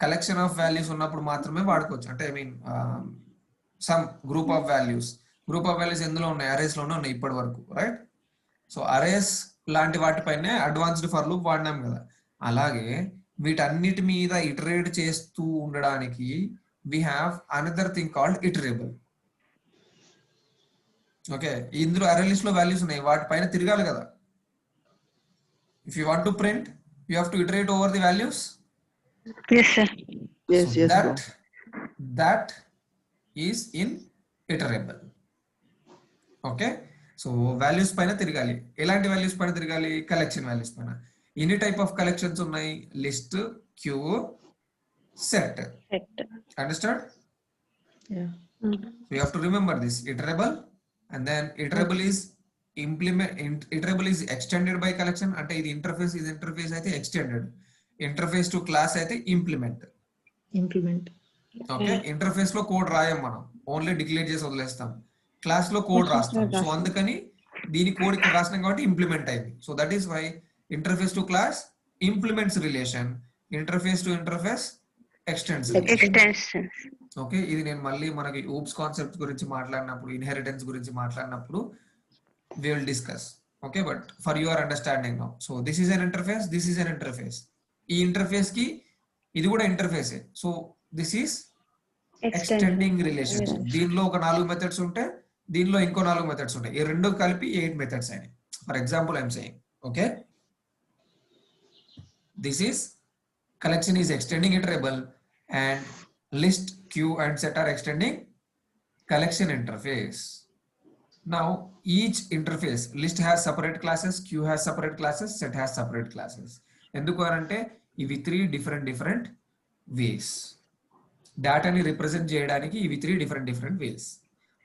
Collection of values ఉన్నప్పుడు మాత్రమే వాడుకోవచ్చు. అంటే I mean some group of values ఎందులో ఉన్నాయి, అరేస్ లోనే ఉన్నాయి ఇప్పటి వరకు, రైట్. సో అరేస్ లాంటి వాటిపైనే అడ్వాన్స్డ్ ఫర్ లూప్ వాడినాం కదా. అలాగే వీటన్నిటి మీద ఇటరేట్ చేస్తూ ఉండడానికి we have another thing called iterable. Okay, ఇందులో అరే లిస్ట్ లో వాల్యూస్ ఉన్నాయి, వాటిపైన తిరగాలి కదా. If you want to print, you have to iterate over the values. Yes, sir. Yes, yes, bro. that is in iterable. Okay, so values పైన తిరగాలి. ఎలాంటి వాల్యూస్ పైన తిరగాలి? కలెక్షన్ వాల్యూస్ పైన. ఎన్ని టైప్ ఆఫ్ కలెక్షన్స్ ఉన్నాయి? List, queue, set. Understood? Yeah. So you have to remember this iterable, and then iterable is iterable is extended by collection. అంటే ఇది ఇంటర్ఫేస్ అయితే extended, ఇంటర్ఫేస్ టు క్లాస్ అయితే implement. Okay, interface లో code రాయం మనం, only declare చేసి వదిలేస్తాం. Class లో code రాస్తాం. సో అందుకని దీని కోడ్ ఇక్కడ రాసినాం కాబట్టి ఇంప్లిమెంట్ అయింది. So that is why interface to class implements relation, interface to interface extends. Okay, ఇది నేను మళ్ళీ మనకి ఊప్స్ కాన్సెప్ట్ గురించి మాట్లాడినప్పుడు, ఇన్హెరిటెన్స్ గురించి మాట్లాడినప్పుడు we will discuss. Okay, but for your understanding now, so this is an interface, this is an interface. ఈ interface కి ఇది కూడా interface. So this is extending relationship. దీనిలో ఒక 4 మెథడ్స్ ఉంటే దీనిలో ఇంకో 4 మెథడ్స్ ఉంటాయి. ఈ రెండు కలిపి 8 మెథడ్స్ అయినాయి. For example I'm saying, okay, this is collection is extending iterable, and list, queue and set are extending collection interface. Now each interface, list has separate classes, queue has separate classes, set has separate classes. ఎందుకు అంటే ఇవి 3 different ways. డేటాని represent చేయడానికి ఇవి 3 different ways.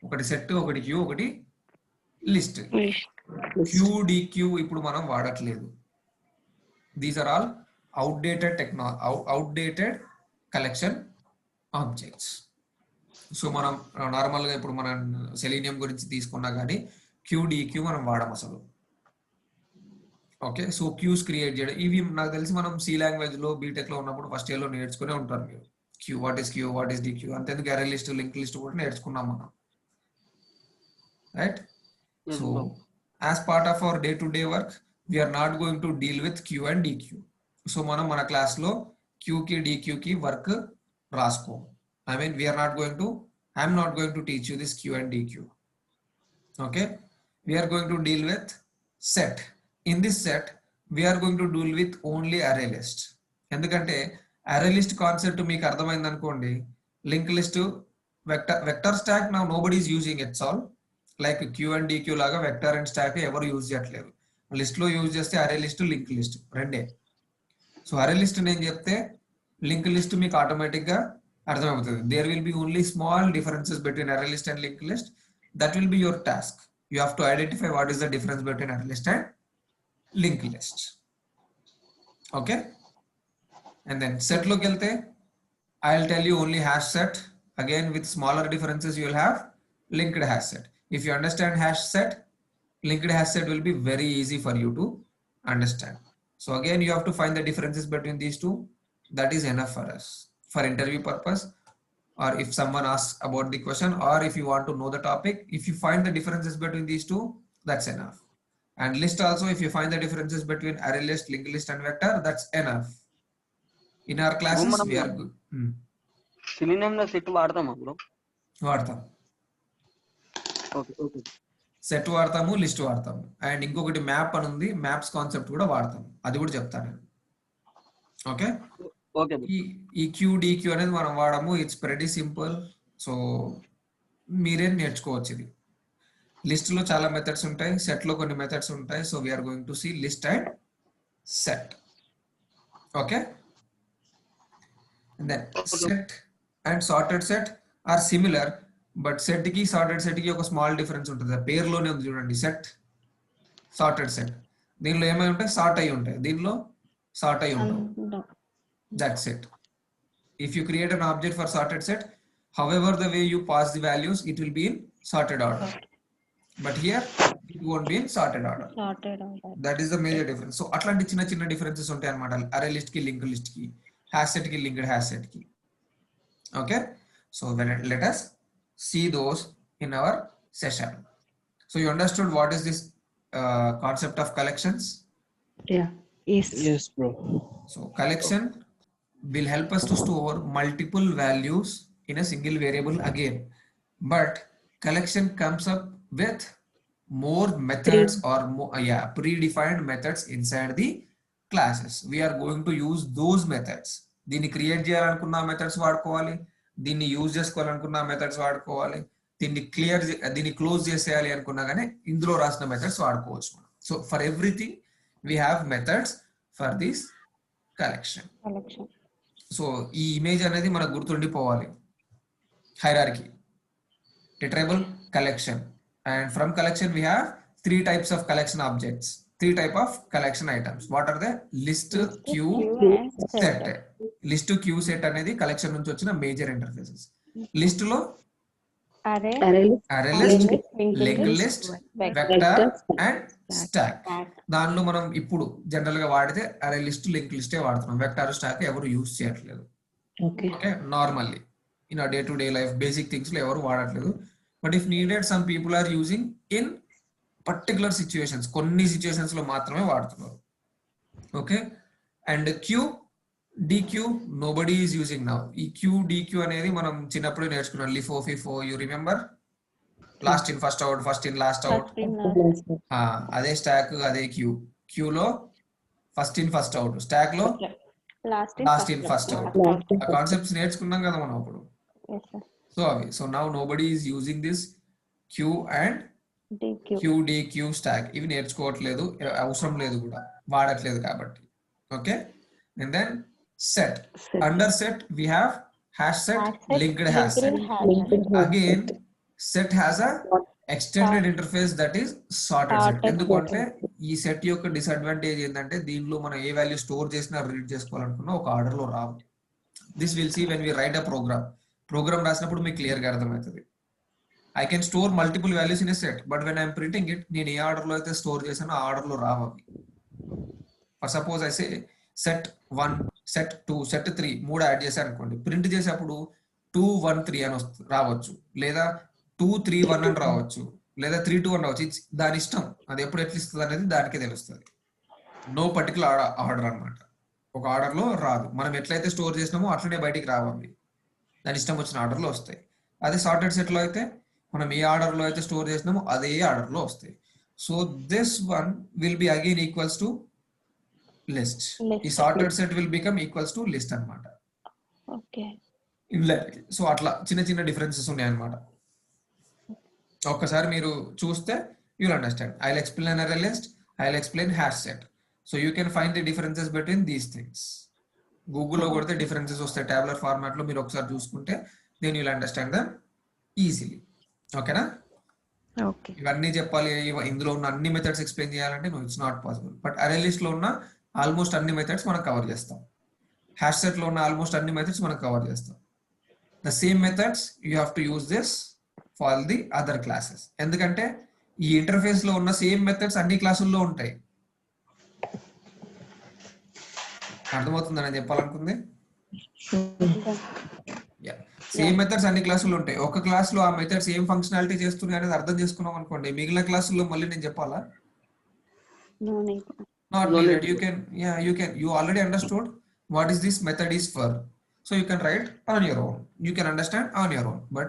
ఒకటి set, ఒకటి queue, ఒకటి list. Queue, deque ఇప్పుడు మనం వాడట్లేదు. These are all outdated collection objects. So మనం నార్మల్ గా ఇప్పుడు మనం సెలీనియం గురించి తీసుకున్నా కానీ క్యూడిక్యూ మనం వాడం అసలు. ఓకే, సో క్యూస్ క్రియేట్ చేయడం, ఇవి నాకు తెలిసి మనం సి లాంగ్వేజ్ లో బీటెక్ లో ఉన్నప్పుడు ఫస్ట్ ఇయర్ లో నేర్చుకునే ఉంటారు మీరు. క్యూ, వాట్ ఈస్ డిక్యూ, అంతేందుకు అరే లిస్ట్, లింక్ లిస్ట్ కూడా నేర్చుకున్నాం మనం, right. So as part of our day to day work we're not going to deal with queue and dequeue. So మనం మన క్లాస్ లో క్యూకి డిక్యూకి వర్క్ రాసుకో. I mean, I'm not going to teach you this Q and DQ. Okay, we are going to deal with set. In this set, we are going to deal with only array list. ఎందుకంటే array list concept మీకు అర్థమైంది అనుకోండి. Link list, vector stock now nobody is using it all. Like Q and DQ లాగా vector and stock ఎవరు use చేయట్లేదు. List లో use చేస్తే array list, link list రెండే. సో array list నేను చెప్తే లింక్ లిస్ట్ మీకు ఆటోమేటిక్ గా అర్థమవుతుంది. There will be only small differences between array list and link list. That will be your task. You have to identify what is the difference between array list and link list. Okay, and then set లోకి వెళ్తే I will tell you only hash set. Again with smaller differences you will have linked hash set. If you understand hash set, linked hash set will be very easy for you to understand. So again, you have to find the differences between these two. That is enough for us for interview purpose, or if someone asks about the question, or if you want to know the topic, if you find the differences between these two, that's enough. And list also, if you find the differences between array list, linked list and vector, that's enough. In our classes we are good. సిలినియం లో set వాడతామా bro? వాడతాం. Okay okay, set వాడతాము, list వాడతాము, and ఇంకొకటి map అని ఉంది, maps concept కూడా వాడతాము. అది కూడా చెప్తాను నేను. ఓకే, ఈ క్యూ డిక్యూ అనేది మనం వాడము. It's very simple. సో మీరేం నేర్చుకోవచ్చు ఇది. లిస్ట్ లో చాలా మెథడ్స్ ఉంటాయి, సెట్ లో కొన్ని మెథడ్స్ ఉంటాయి. So we're going to see list and set. Okay, then set and sorted set are similar, but set కి సార్టెడ్ సెట్ కి ఒక స్మాల్ డిఫరెన్స్ ఉంటుంది. పేరులోనే ఉంది చూడండి, సెట్ సార్టెడ్ సెట్. దీనిలో ఏమై ఉంటాయి, సార్ట్ అయి ఉంటాయి, దీనిలో సార్ట్ అయి ఉండవు. That's it. If you create an object for sorted set, however the way you pass the values, it will be in sorted order. But here it won't be in sorted order. Sorted order. That is the major difference. So అట్లాంటి చిన్న చిన్న differences ఉంటాయి అన్నమాట. Array list కి linked list కి, hash set కి linked hash set కి. Okay, so let us see those in our session. So you understood what is this concept of collections? Yeah. Yes. Yes, bro. So collection will help us to store multiple values in a single variable again, but collection comes up with more methods or more, predefined methods inside the classes. We are going to use those methods. దీన్ని create చేయాలనుకున్న methods వాడుకోవాలి, దీన్ని use చేసుకోవాలనుకున్న methods వాడుకోవాలి, దీన్ని close చేసేయాలి అనుకున్నా కానీ ఇందులో రాసిన మెథడ్స్ వాడుకోవచ్చు. So for everything we have methods for this collection. So ఈ ఇమేజ్ అనేది మనకు గుర్తుండిపోవాలి. Hierarchy, iterable, collection, and from collection we have 3 types of collection objects, 3 type of collection items. What are they? List, queue, set. List, queue, set అనేది collection నుంచి వచ్చిన major interfaces. List లో array list, linked list, vector and stack. దానిలో మనం ఇప్పుడు general గా వాడితే array list, linked list వాడుతున్నాం. వెక్టార్, స్టాక్ ఎవరు యూజ్ చేయట్లేదు. Okay, normally in day to day life basic things లో ఎవరు వాడట్లేదు. But if needed some people are using in particular situations, కొన్ని సిచ్యువేషన్స్ లో మాత్రమే వాడుతున్నారు. Okay, and queue, DQ nobody is using now. ఈ Q DQ అనేది మనం చిన్నప్పుడు నేర్చుకున్నాం. LIFO, FIFO, you remember? Last in first out, first in last out. అదే స్టాక్, అదే Q లో first in first out, stock లో లాస్ట్ ఇన్ ఫస్ట్ అవుట్. ఆ కాన్సెప్ట్స్ నేర్చుకున్నాం కదా మనం అప్పుడు. సో అవి, so now nobody is using this Q and Q DQ stock. ఇవి నేర్చుకోవట్లేదు, అవసరం లేదు కూడా, వాడట్లేదు కాబట్టి. Okay, and then set. Under set we have hash set, linked hash set. Again set has a extended interface, that is sorted set. ఎందుకంటే ఈ set యొక్క disadvantage ఏంటంటే దీనిలో మనం ఏ వాల్యూ స్టోర్ చేసినా రీడ్ చేసుకోవాలనుకున్నా ఒక ఆర్డర్ లో రావు. This will see when we write a program రాసినప్పుడు మీకు క్లియర్ గా అర్థమవుతుంది. I can store multiple values in a set, but when I am printing it, నేను ఏ ఆర్డర్ లో అయితే స్టోర్ చేసానో ఆ ఆర్డర్ లో రావు అవి. For suppose I say set 1, set 2, set 3 మూడు యాడ్ చేశాను అనుకోండి, ప్రింట్ చేసేప్పుడు 2 1 3 అని రావచ్చు, లేదా 2 3 1 అని రావచ్చు, లేదా 3 2 అని రావచ్చు. దాని ఇష్టం, అది ఎప్పుడు ఎట్లా ఇస్తుంది అనేది దానికే తెలుస్తుంది. నో పర్టికులర్ ఆర్డర్ అన్నమాట, ఒక ఆర్డర్ లో రాదు. మనం ఎట్లయితే స్టోర్ చేసినామో అట్లనే బయటికి రావాలి, దాని ఇష్టం వచ్చిన ఆర్డర్ లో వస్తాయి. అదే సార్టెడ్ సెట్ లో అయితే మనం ఏ ఆర్డర్ లో అయితే స్టోర్ చేసినామో అదే ఆర్డర్ లో వస్తాయి. So this one will be again equals to list. ఈ sorted set will become equals to list అన్నమాట. ఓకే, సో అట్లా చిన్న చిన్న డిఫరెన్సెస్ ఉన్నాయి అన్నమాట. ఒక్కసారి మీరు చూస్తే you will understand. I'll explain an array list, I'll explain hash set. So you can find the differences between these things. Google లో కొడితే డిఫరెన్సెస్ వస్తాయి tabular format లో, మీరు ఒకసారి చూసుకుంటే then you will understand them easily. ఓకేనా? Okay. ఇవన్నీ చెప్పాలి, ఇందులో ఉన్న అన్ని మెథడ్స్ ఎక్స్ప్లెయిన్ చేయాలంటే no, it's not possible. But array list లో ఉన్న ఆల్మోస్ట్ అన్ని మెథడ్స్ మనం కవర్ చేస్తాం. హ్యాష్ సెట్ లో ఉన్న ఆల్మోస్ట్ అన్ని మెథడ్స్ మనం కవర్ చేస్తాం. The same methods you have to use this for the other classes. ఎందుకంటే ఈ ఇంటర్ఫేస్ లో ఉన్న సేమ్ మెథడ్స్ అన్ని క్లాసుల్లో ఉంటాయి. అర్థమవుతుందని చెప్పాలనుకుంది. సేమ్ మెథడ్స్ అన్ని క్లాసుల్లో ఉంటాయి. ఒక క్లాస్ లో ఆ మెథడ్స్ ఏం ఫంక్షనాలిటీ చేస్తున్నాయి అనేది అర్థం చేసుకున్నాం అనుకోండి, మిగిలిన క్లాసుల్లో మళ్ళీ నేను చెప్పాలా? Not needed. You already understood what is this method is for, so you can write on your own, you can understand on your own. But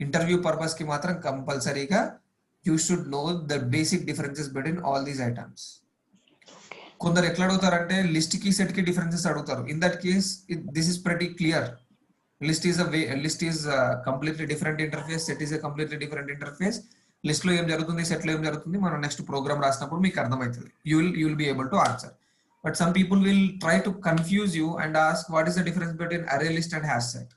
interview purpose ki matram compulsory ga you should know the basic differences between all these items. కొందరు ఎట్లా అడుగుతారంటే list కి set కి differences అడుగుతారు. In that case this is pretty clear. List is a completely different interface, set is a completely different interface. List లో ఏం జరుగుతుంది, set లో ఏం జరుగుతుంది, మనం నెక్స్ట్ ప్రోగ్రామ్ రాసినప్పుడు మీకు అర్థమవుతుంది. You will be able to answer. But some people will try to confuse you and ask what is the difference between array list and hash set,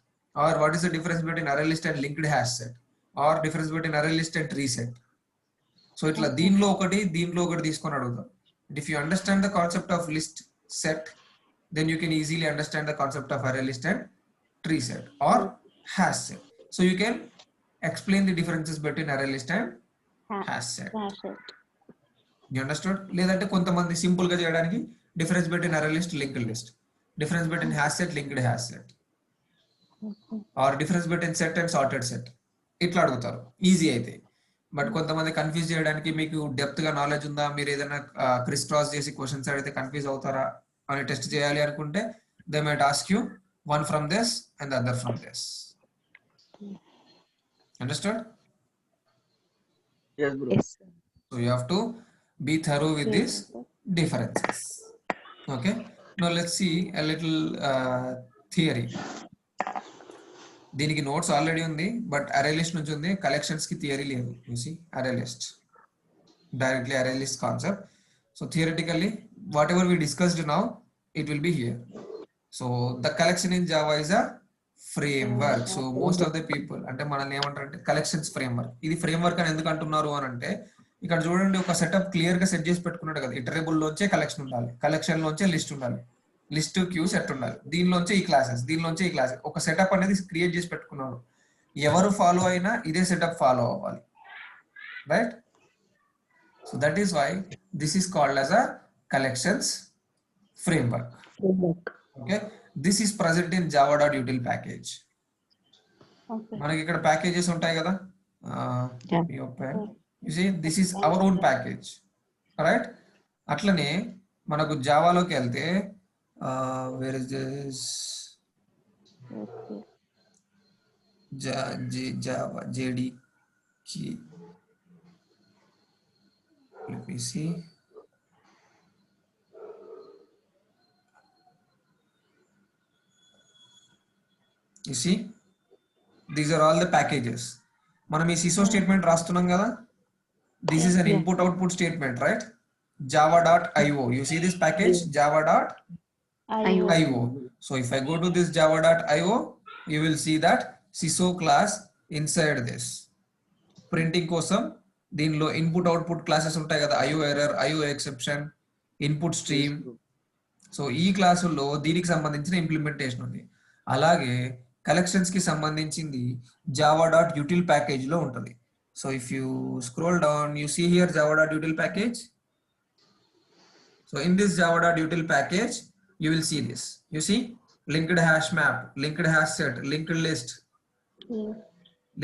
or what is the difference between array list and linked hash set, or difference between array list and tree set. So ఇట్లా దీనిలో ఒకటి తీసుకొని అడుగుతాం. If you understand the concept of list set, then you can easily understand the concept of array list and tree set or hash set. So you can explain the differences between array list and hash set. You understood? లేదంటే కొంతమంది simple గా చేయడానికి difference between array list, linked list, difference between hash set, linked hash set, or difference between set and sorted set, ఇట్లా అడుగుతారు easy అయితే. But కొంతమంది confuse చేయడానికి, మీకు డెప్త్ గా నాలెడ్జ్ ఉందా, మీరు ఏదైనా క్రిస్ క్రాస్ చేసి క్వశ్చన్స్ అడిగితే కన్ఫ్యూజ్ అవుతారా అని టెస్ట్ చేయాలి అనుకుంటే, they might ask you one from this and the other from this. Understood? Yes, bro. Yes, sir. So you have to be thorough with these differences. Okay. Now let's see a little theory. దీనికి notes already ఉంది, but array list నుంచి ఉంది, collections కి theory లేదు. You see array list, directly array list concept. So theoretically, whatever we discussed now, it will be here. So the collection in Java is a framework. So most of the people అంటే మనల్ని ఏమంటారంటే collections framework. ఇది framework అని ఎందుకు అంటున్నారు అని అంటే, ఇక్కడ చూడండి ఒక సెటప్ క్లియర్ గా సెట్ చేసి పెట్టుకున్నాడు కదా. ఇటరబుల్ లోంచే కలెక్షన్ ఉండాలి, కలెక్షన్ లోంచే లిస్ట్ ఉండాలి, లిస్ట్ క్యూ సెట్ ఉండాలి, దీనిలోంచే ఈ క్లాసెస్, దీనిలోంచే ఈ క్లాసెస్. ఒక సెటప్ అనేది క్రియేట్ చేసి పెట్టుకున్నాడు. ఎవరు ఫాలో అయినా ఇదే సెటప్ ఫాలో అవ్వాలి, right? So that is why this is called as a collections framework. Okay, this is present in java.util package. మనకి ఇక్కడ ప్యాకేజెస్ ఉంటాయి కదా, you see this is our own package, right? అట్లనే మనకు జావాలోకి వెళ్తే where is this java jdk, let me see. You see, these are all the packages. మనం ఈ సిసో statement రాస్తున్నాం కదా, this is an input output statement, right? java.io, you see this package java.io. So if I go to this java.io, you will see that siso class inside this. Printing కోసం దీనిలో input output classes ఉంటాయి కదా, IO error, IO exception, input stream. So ఈ క్లాసుల్లో దీనికి సంబంధించిన implementation ఉంది. అలాగే కలెక్షన్స్ కి సంబంధించింది java.util ప్యాకేజ్ లో ఉంటుంది. So if you scroll down, you see here java.util package. So in this java.util package you will see this. You see linked hash map, linked hash set, linked list,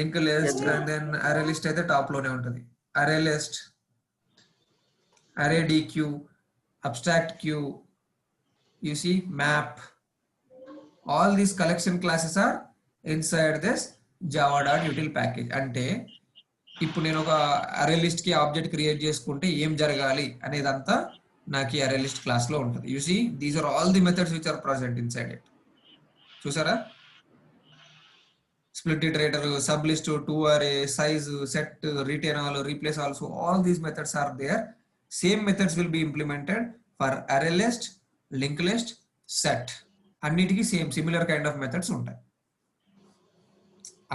linked list, and then array list అయితే top లోనే ఉంటుంది. array list, array dq, abstract queue, you see map, all these collection classes are inside this java.util package. అంటే ఇప్పుడు నేను ఒక array list కి object create చేసుకుంటే ఏం జరగాలి అనేదంతా నాకు ఈ array list క్లాస్ లో ఉంటుంది. You see these are all the methods which are present inside it. చూసారా, split iterator, sublist, to array, size, set, retain all, replace all, so all these methods are there. Same methods will be implemented for array list, linked list, set. అన్నిటికీ same similar kind of methods ఉంటాయి.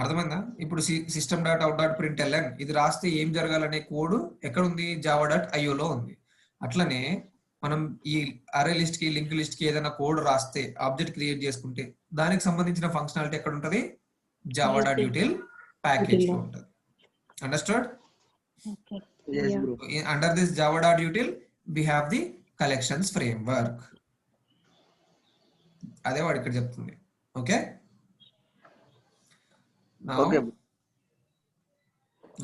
అర్థమైందా? ఇప్పుడు system.out.println ఇది రాస్తే ఏం జరగాలనే code ఎక్కడ ఉంది? java.io లో ఉంది. అట్లనే మనం ఈ array లిస్ట్ కి, లింక్ లిస్ట్ కి ఏదైనా కోడ్ రాస్తే, ఆబ్జెక్ట్ క్రియేట్ చేసుకుంటే దానికి సంబంధించిన ఫంక్షనాలిటీ ఎక్కడ ఉంటుంది? java.util ప్యాకేజ్ లో ఉంటుంది. Understood? Yes, bro. Under this java.util we have the collections framework. అదే వాడు ఇక్కడ చెప్తుంది. Okay, Okay.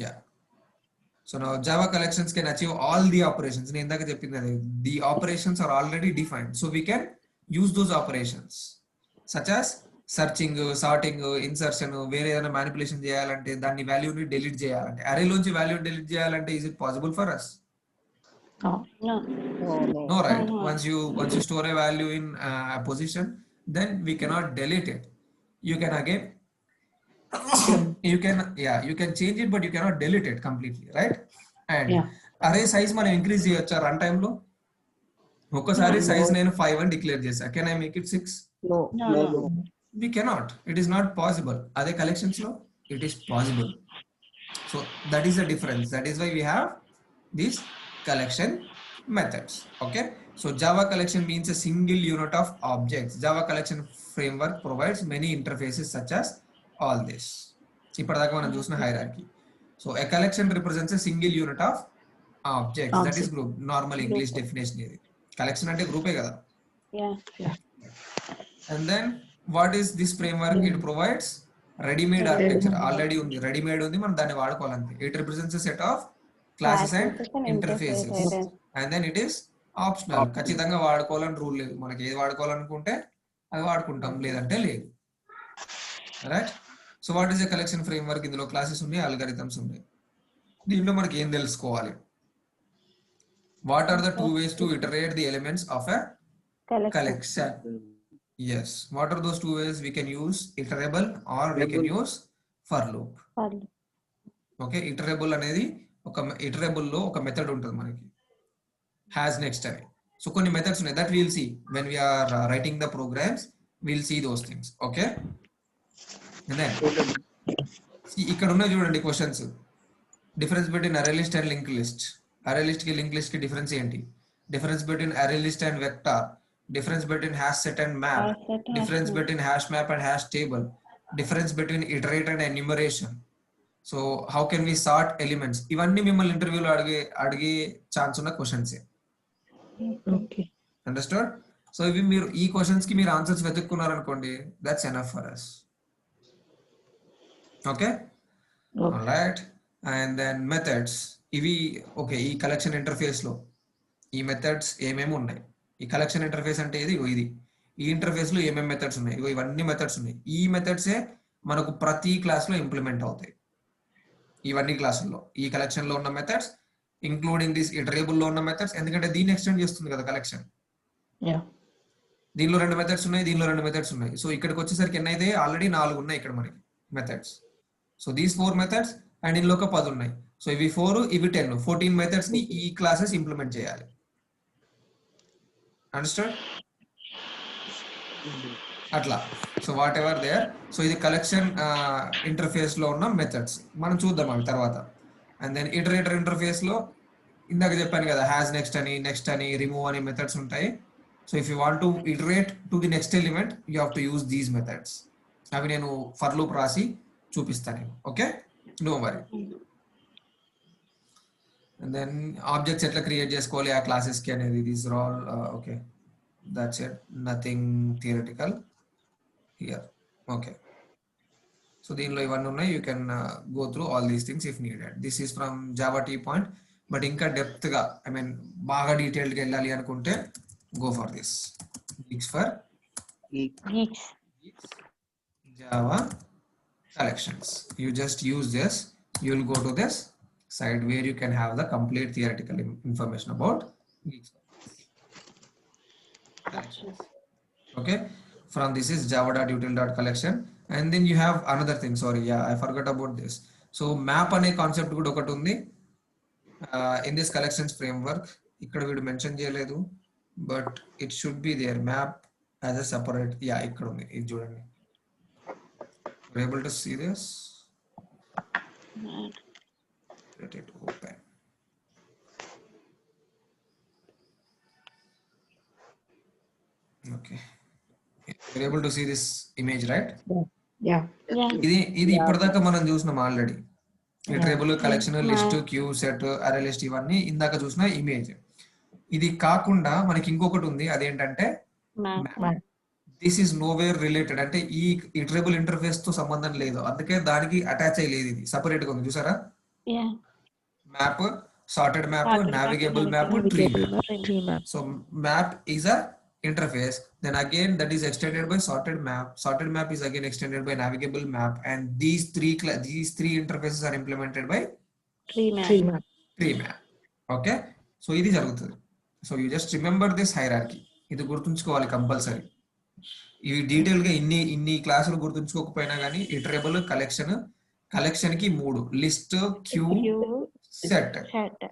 Yeah. So now Java collections can achieve all the operations. నేను ఇందాక చెప్పింది అదే, the operations are already defined, so we can use those operations such as searching, sorting, insertion. వేరే ఏదైనా మ్యానిపులేషన్ చేయాలంటే, దాన్ని వాల్యూని డిలీట్ చేయాలంటే, అరే లోంచి వాల్యూ డిలీట్ చేయాలంటే, is it possible for us? No, right? Once you store a value in a position, then we cannot delete it. You can again you can change it, but you cannot delete it completely, right? And Yeah. array size మనం increase చేయొచ్చా run time లో? ఒక్కసారి No. Size నేను 5 అని declare చేశా, can I make it 6? No. No. We cannot, it is not possible. అదే collections లో it is possible. So that is the difference. That is why we have these collection methods. Okay, so Java collection means a single unit of objects. Java collection framework provides many interfaces such as all this. ఇప్పటిదాకా మనం చూసిన hierarchy. So a collection represents a single unit of objects. That is group. Normal English definition ఇది. Collection అంటే గ్రూపే కదా. Yeah. And then what is this framework? It provides ready-made architecture. Already ఉంది, ready-made ఉంది, మనం దాన్ని వాడుకోవాలంతే. It represents a set of classes and interfaces. And then it is optional. ఖచ్చితంగా వాడుకోవాలని rule లేదు, మనకి ఏది వాడుకోవాలనుకుంటే అది వాడుకుంటాం, లేదంటే లేదు. Right? So what is a collection framework? ఇందులో క్లాసెస్ ఉన్నాయి, అల్గారిథమ్స్ ఉన్నాయి. దీంట్లో మనకి ఏం తెలుసుకోవాలి? What are the 2 ways to iterate the elements of a collection? Yes, what are those 2 ways? We can use iterable or we can use for loop. Okay, iterable అనేది ఒక iterable లో ఒక మెథడ్ ఉంటుంది మనకి, has next అని. So కొన్ని methods ఉన్నాయి, that we will see when we are writing the programs. We will see those things. Okay, and then see ఇక్కడ ఉన్నాయి చూడండి questions. Difference between array list and linked list. array list కి linked list కి difference ఏంటి? Difference between array list and vector. Difference between hash set and map. Difference between hash map and hash table. Difference between iterate and enumeration. So how can we sort elements? ఇవన్నీ మిమ్మల్ని ఇంటర్వ్యూలో అడిగే chance ఉన్న questions. Okay. Understood? So ఇవి మీరు ఈ questions కి మీరు ఆన్సర్స్ వెతుక్కున్నారు అనుకోండి, that's enough for us. Okay, right. And then methods ఇవి. ఓకే, ఈ కలెక్షన్ ఇంటర్ఫేస్ లో ఈ మెథడ్స్ ఏమేమి ఉన్నాయి? ఈ కలెక్షన్ ఇంటర్ఫేస్ అంటే ఇది. ఈ ఇంటర్ఫేస్ లో ఏమేమి మెథడ్స్ ఉన్నాయి? ఇవన్నీ మెథడ్స్ ఉన్నాయి. ఈ మెథడ్సే మనకు ప్రతి క్లాస్ లో ఇంప్లిమెంట్ అవుతాయి. ఇవన్నీ క్లాసుల్లో ఈ కలెక్షన్ లో ఉన్న మెథడ్స్, ఇంక్లూడింగ్ దిస్ ఇటరేబుల్ లో ఉన్న మెథడ్స్, ఎందుకంటే దీన్ని ఎక్స్టెండ్ చేస్తుంది కదా కలెక్షన్. దీనిలో 2 మెథడ్స్ ఉన్నాయి, దీనిలో 2 మెథడ్స్ ఉన్నాయి. సో ఇక్కడికి వచ్చేసరికి ఎన్నైతే ఆల్రెడీ 4 ఉన్నాయి ఇక్కడ మనకి methods. So these 4 methods and ఇందులో ఒక 10 ఉన్నాయి. సో ఇవి 4, ఇవి 10, 14 మెథడ్స్ ని ఈ క్లాసెస్ ఇంప్లిమెంట్ చేయాలి. అండర్స్టాండ్? అట్లా. So whatever there. So ఇది కలెక్షన్ ఇంటర్ఫేస్ లో ఉన్న మెథడ్స్, మనం చూద్దాం అవి తర్వాత. అండ్ దెన్ ఇటరేటర్ ఇంటర్ఫేస్ లో ఇందాక చెప్పాను కదా, హ్యాస్ నెక్స్ట్ అని రిమూవ్ అని మెథడ్స్ ఉంటాయి. So if you want to iterate to the next element you have to use these methods. అవి నేను ఫర్ లూప్ రాసి చూపిస్తాను. Okay, no worry. And then objects ఎట్లా క్రియేట్ చేసుకోవాలి ఆ క్లాసెస్ కి అనేది, these are all okay, that's it, nothing theoretical here. Okay, so దీనిలో ఇవన్నీ ఉన్నాయి. You can go through all these things if needed. This is from Java T point, but ఇంకా depth గా బాగా డీటెయిల్డ్ గా వెళ్ళాలి అనుకుంటే go for this geeks for Java collections. You just use this, you will go to this side where you can have the complete theoretical information about geeks. Okay, from this is java.util.collection, and then you have another thing. Sorry, yeah, I forgot about this. So map అనే concept కూడా ఒకటి ఉంది in this collections framework. ఇక్కడ వీడు mention చేయలేదు, but it should be there, map as a separate. Yeah, ఇక్కడ ఉంది, ఇది చూడండి. You're able to see this? Let it open. Okay, you're able to see this image, right? Yeah. ఇది ఇప్పటిదాకా మనం చూసినాం already. Iterable, collection, list, queue, set, array list, ఇవన్నీ ఇందాక చూసిన ఇమేజ్. ఇది కాకుండా మనకి ఇంకొకటి ఉంది, అదేంటంటే దిస్ ఈస్ నోవేర్ రిలేటెడ్. అంటే ఈ ఇటరేబుల్ ఇంటర్ఫేస్ తో సంబంధం లేదు, అందుకే దానికి అటాచ్ అయ్యలేదు, ఇది సపరేట్ గా ఉంది. చూసారా? Map, sorted map, navigable map, tree map. So map is a interface, then again that is extended by sorted map is again extended by navigable map, and these three interfaces are implemented by tree map. Okay, so ఇది జరుగుతుంది. So you just remember this hierarchy, ఇది గుర్తుంచుకోవాలి compulsory. ఇవి detail గా ఇన్ని క్లాసులు గుర్తుంచుకోకపోయినా కానీ ఇటరేబుల్, collection, collection కి 3 list, queue, Q, set. set.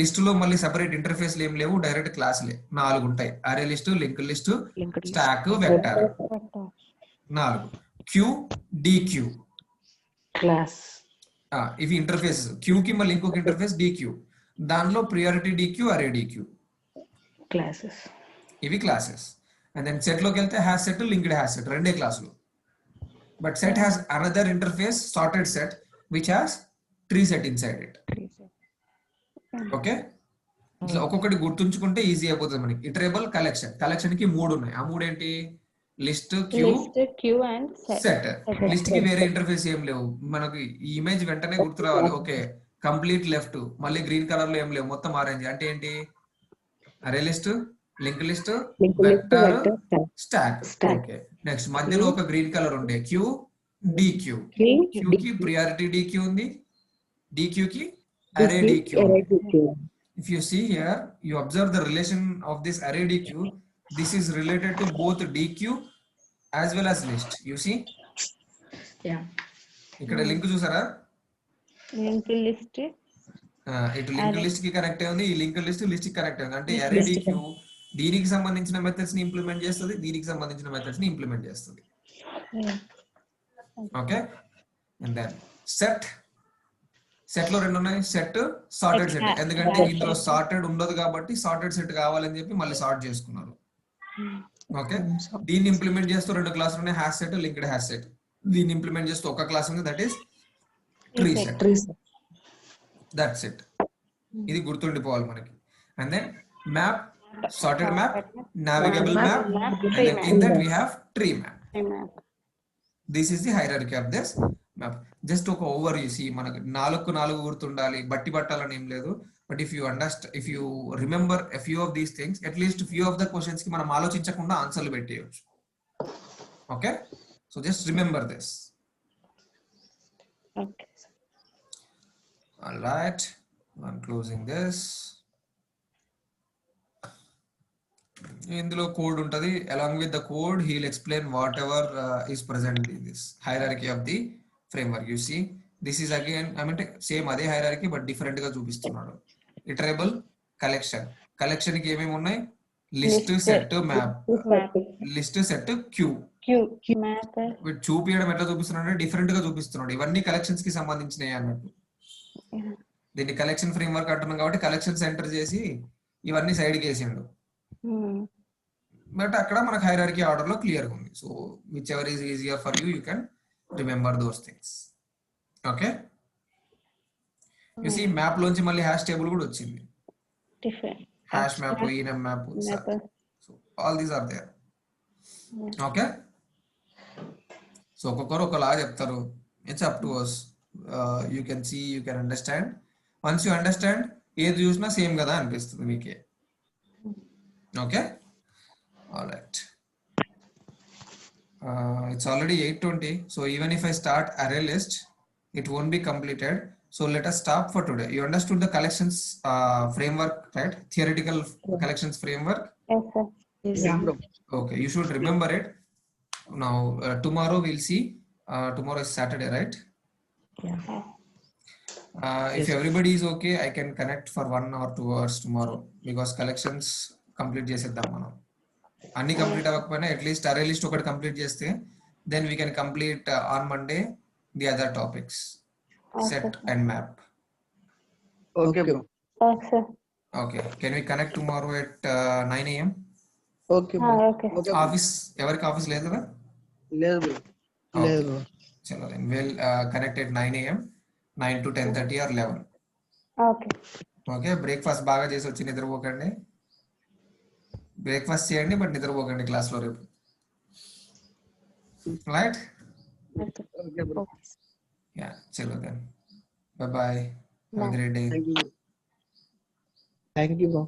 List లో మళ్ళీ సెపరేట్ ఇంటర్ఫేస్ ఏం లేవు, డైరెక్ట్ క్లాసులే 4 ఉంటాయి. Array list, link list, Linked list. Stack, vector. Vector. 4 queue, dequeue. Class. ఇవి ఇంటర్ఫేస్. క్యూ కి మళ్ళీ ఇంకొక ఇంటర్ఫేస్ డిక్యూ, దానిలో priority dequeue, array dequeue. Classes. ఇవి క్లాసెస్. అండ్ దెన్ సెట్ లోకి వెళ్తే hash set, linked hash set, రెండే క్లాసులు. But set has another interface, sorted set, which has tree set inside it. Okay, ఇట్లా ఒక్కొక్కటి గుర్తుంచుకుంటే ఈజీ అయిపోతుంది మనకి. ఇటరేబుల్ కలెక్షన్, కలెక్షన్ కి 3 ఉన్నాయి. ఆ 3 ఏంటి? List, queue, List, Q and set. Set. List కి వేరే ఇంటర్ఫేస్ ఏం లేవు మనకి. ఈ ఇమేజ్ వెంటనే గుర్తు రావాలి. ఓకే, కంప్లీట్ లెఫ్ట్, మళ్ళీ గ్రీన్ కలర్ లో ఏం లేవు, మొత్తం ఆరెంజ్. అంటే ఏంటి? అరే list, link list, Linked list. Vector, Vector. Stock. Stack. Okay, next మధ్యలో ఒక గ్రీన్ కలర్ ఉండే క్యూ, డిక్యూ. Q. క్యూ కి ప్రియారిటీ డిక్యూ ఉంది, డిక్యూ కి అరే DQ. Array DQ. If you see here, you observe the relation of this array DQ. This is related to both DQ as well as list. You see? Yeah. ఇక్కడ link చూసారా? Linked list. ఇటు link list కి connect అయ్యింది, ఈ link list కి connect అయింది. అంటే array DQ దీనికి సంబంధించిన మెథడ్స్ ని ఇంప్లిమెంట్ చేస్తుంది, దీనికి సంబంధించిన మెథడ్స్ ని ఇంప్లిమెంట్ చేస్తుంది. Okay, and then set. Set లో 2 ఉన్నాయి, సెట్, సార్టెడ్ సెట్. ఎందుకంటే ఇందులో సార్టెడ్ ఉండదు కాబట్టి సార్టెడ్ సెట్ కావాలని చెప్పి మళ్ళీ సార్ట్ చేసుకున్నారు. ఓకే, దీన్ని ఇంప్లిమెంట్ చేస్తూ 2 క్లాసులు ఉన్నాయి, hash set, linked hash set. దీన్ని ఇంప్లిమెంట్ చేస్తూ ఒక క్లాస్ ఉంది, that is tree set. Tree set. That's it. ఇది గుర్తుండిపోవాలి మనకి. And then map, sorted map, navigable map, and then in that we have tree map. Map. This is the hierarchy of this map. Just ఒక overview, మనకు 4 గుర్తుండాలి, బట్టి పట్టాలని ఏం లేదు. But if you remember a few of these things, at least few of the questions కి మనం ఆలోచించకుండా ఆన్సర్లు పెట్టేయచ్చు. Okay, so just remember this. Okay. All right, I'm closing this. ఇందులో కోడ్ ఉంటది. along with the code he'll explain whatever is present in this hierarchy of the framework. You see, this is again same అదే hierarchy but different గా చూపిస్తున్నాడు. Iterable collection, collection కి ఏమేమి ఉన్నాయి? List, set, map. List, set, queue. Map. చూపించడం ఎట్లా చూపిస్తున్నాడు? Different గా చూపిస్తున్నాడు. ఇవన్నీ కలెక్షన్స్ కి సంబంధించినవి అన్నట్టు. దీన్ని కలెక్షన్ ఫ్రేమ్వర్క్ అంటున్నాం కాబట్టి కలెక్షన్ సెంటర్ చేసి ఇవన్నీ సైడ్ కి వేసిండు. బట్ అక్కడ మనకు హైరార్కీ ఆర్డర్ లో క్లియర్ గా ఉంది. So whichever is easier for you can remember those things. Okay, you see map లోంచి మళ్ళీ హ్యాష్ టేబుల్ కూడా వచ్చింది. Different. Hash map, enum map, so all these are there. Okay, so ఒక్కొక్కరు ఒకలా చెప్తారు. It's up to us. You can see, you can understand. Once you understand, ఏది చూసినా same కదా అనిపిస్తుంది మీకే. Okay, all right. It's already 8:20, so even if I start array list, it won't be completed. So let us stop for today. You understood the collections framework, right? Theoretical collections framework. Yes, sir. Yeah. Okay, you should remember it. Now tomorrow we'll see. Tomorrow is Saturday, right? Yeah. If everybody is okay, I can connect for 1 or 2 hours tomorrow because collections complete చేసేద్దాం మనం. అన్ని complete అవ్వకపోయినా at least అరే list ఒకటి complete చేస్తే then we can complete on Monday the other topics, set and map. Okay bro. Okay, sir. Okay, can we connect tomorrow at 9 AM? Okay bro. Okay. Office ఎవరికి office లేదు కదా? లేదు bro. లేదు bro. చలో then we'll connect at 9 AM, 9 to 10:30 or 11. Okay. Okay, breakfast బాగా చేసి వచ్చి నిద్రపోకండి. బ్రేక్ఫాస్ట్ చేయండి బట్ నిద్రపోకండి క్లాస్ లో రేపు. రైట్? Okay bro. యా, చలో then. Bye bye. Have a great day. Thank you. Thank you bro.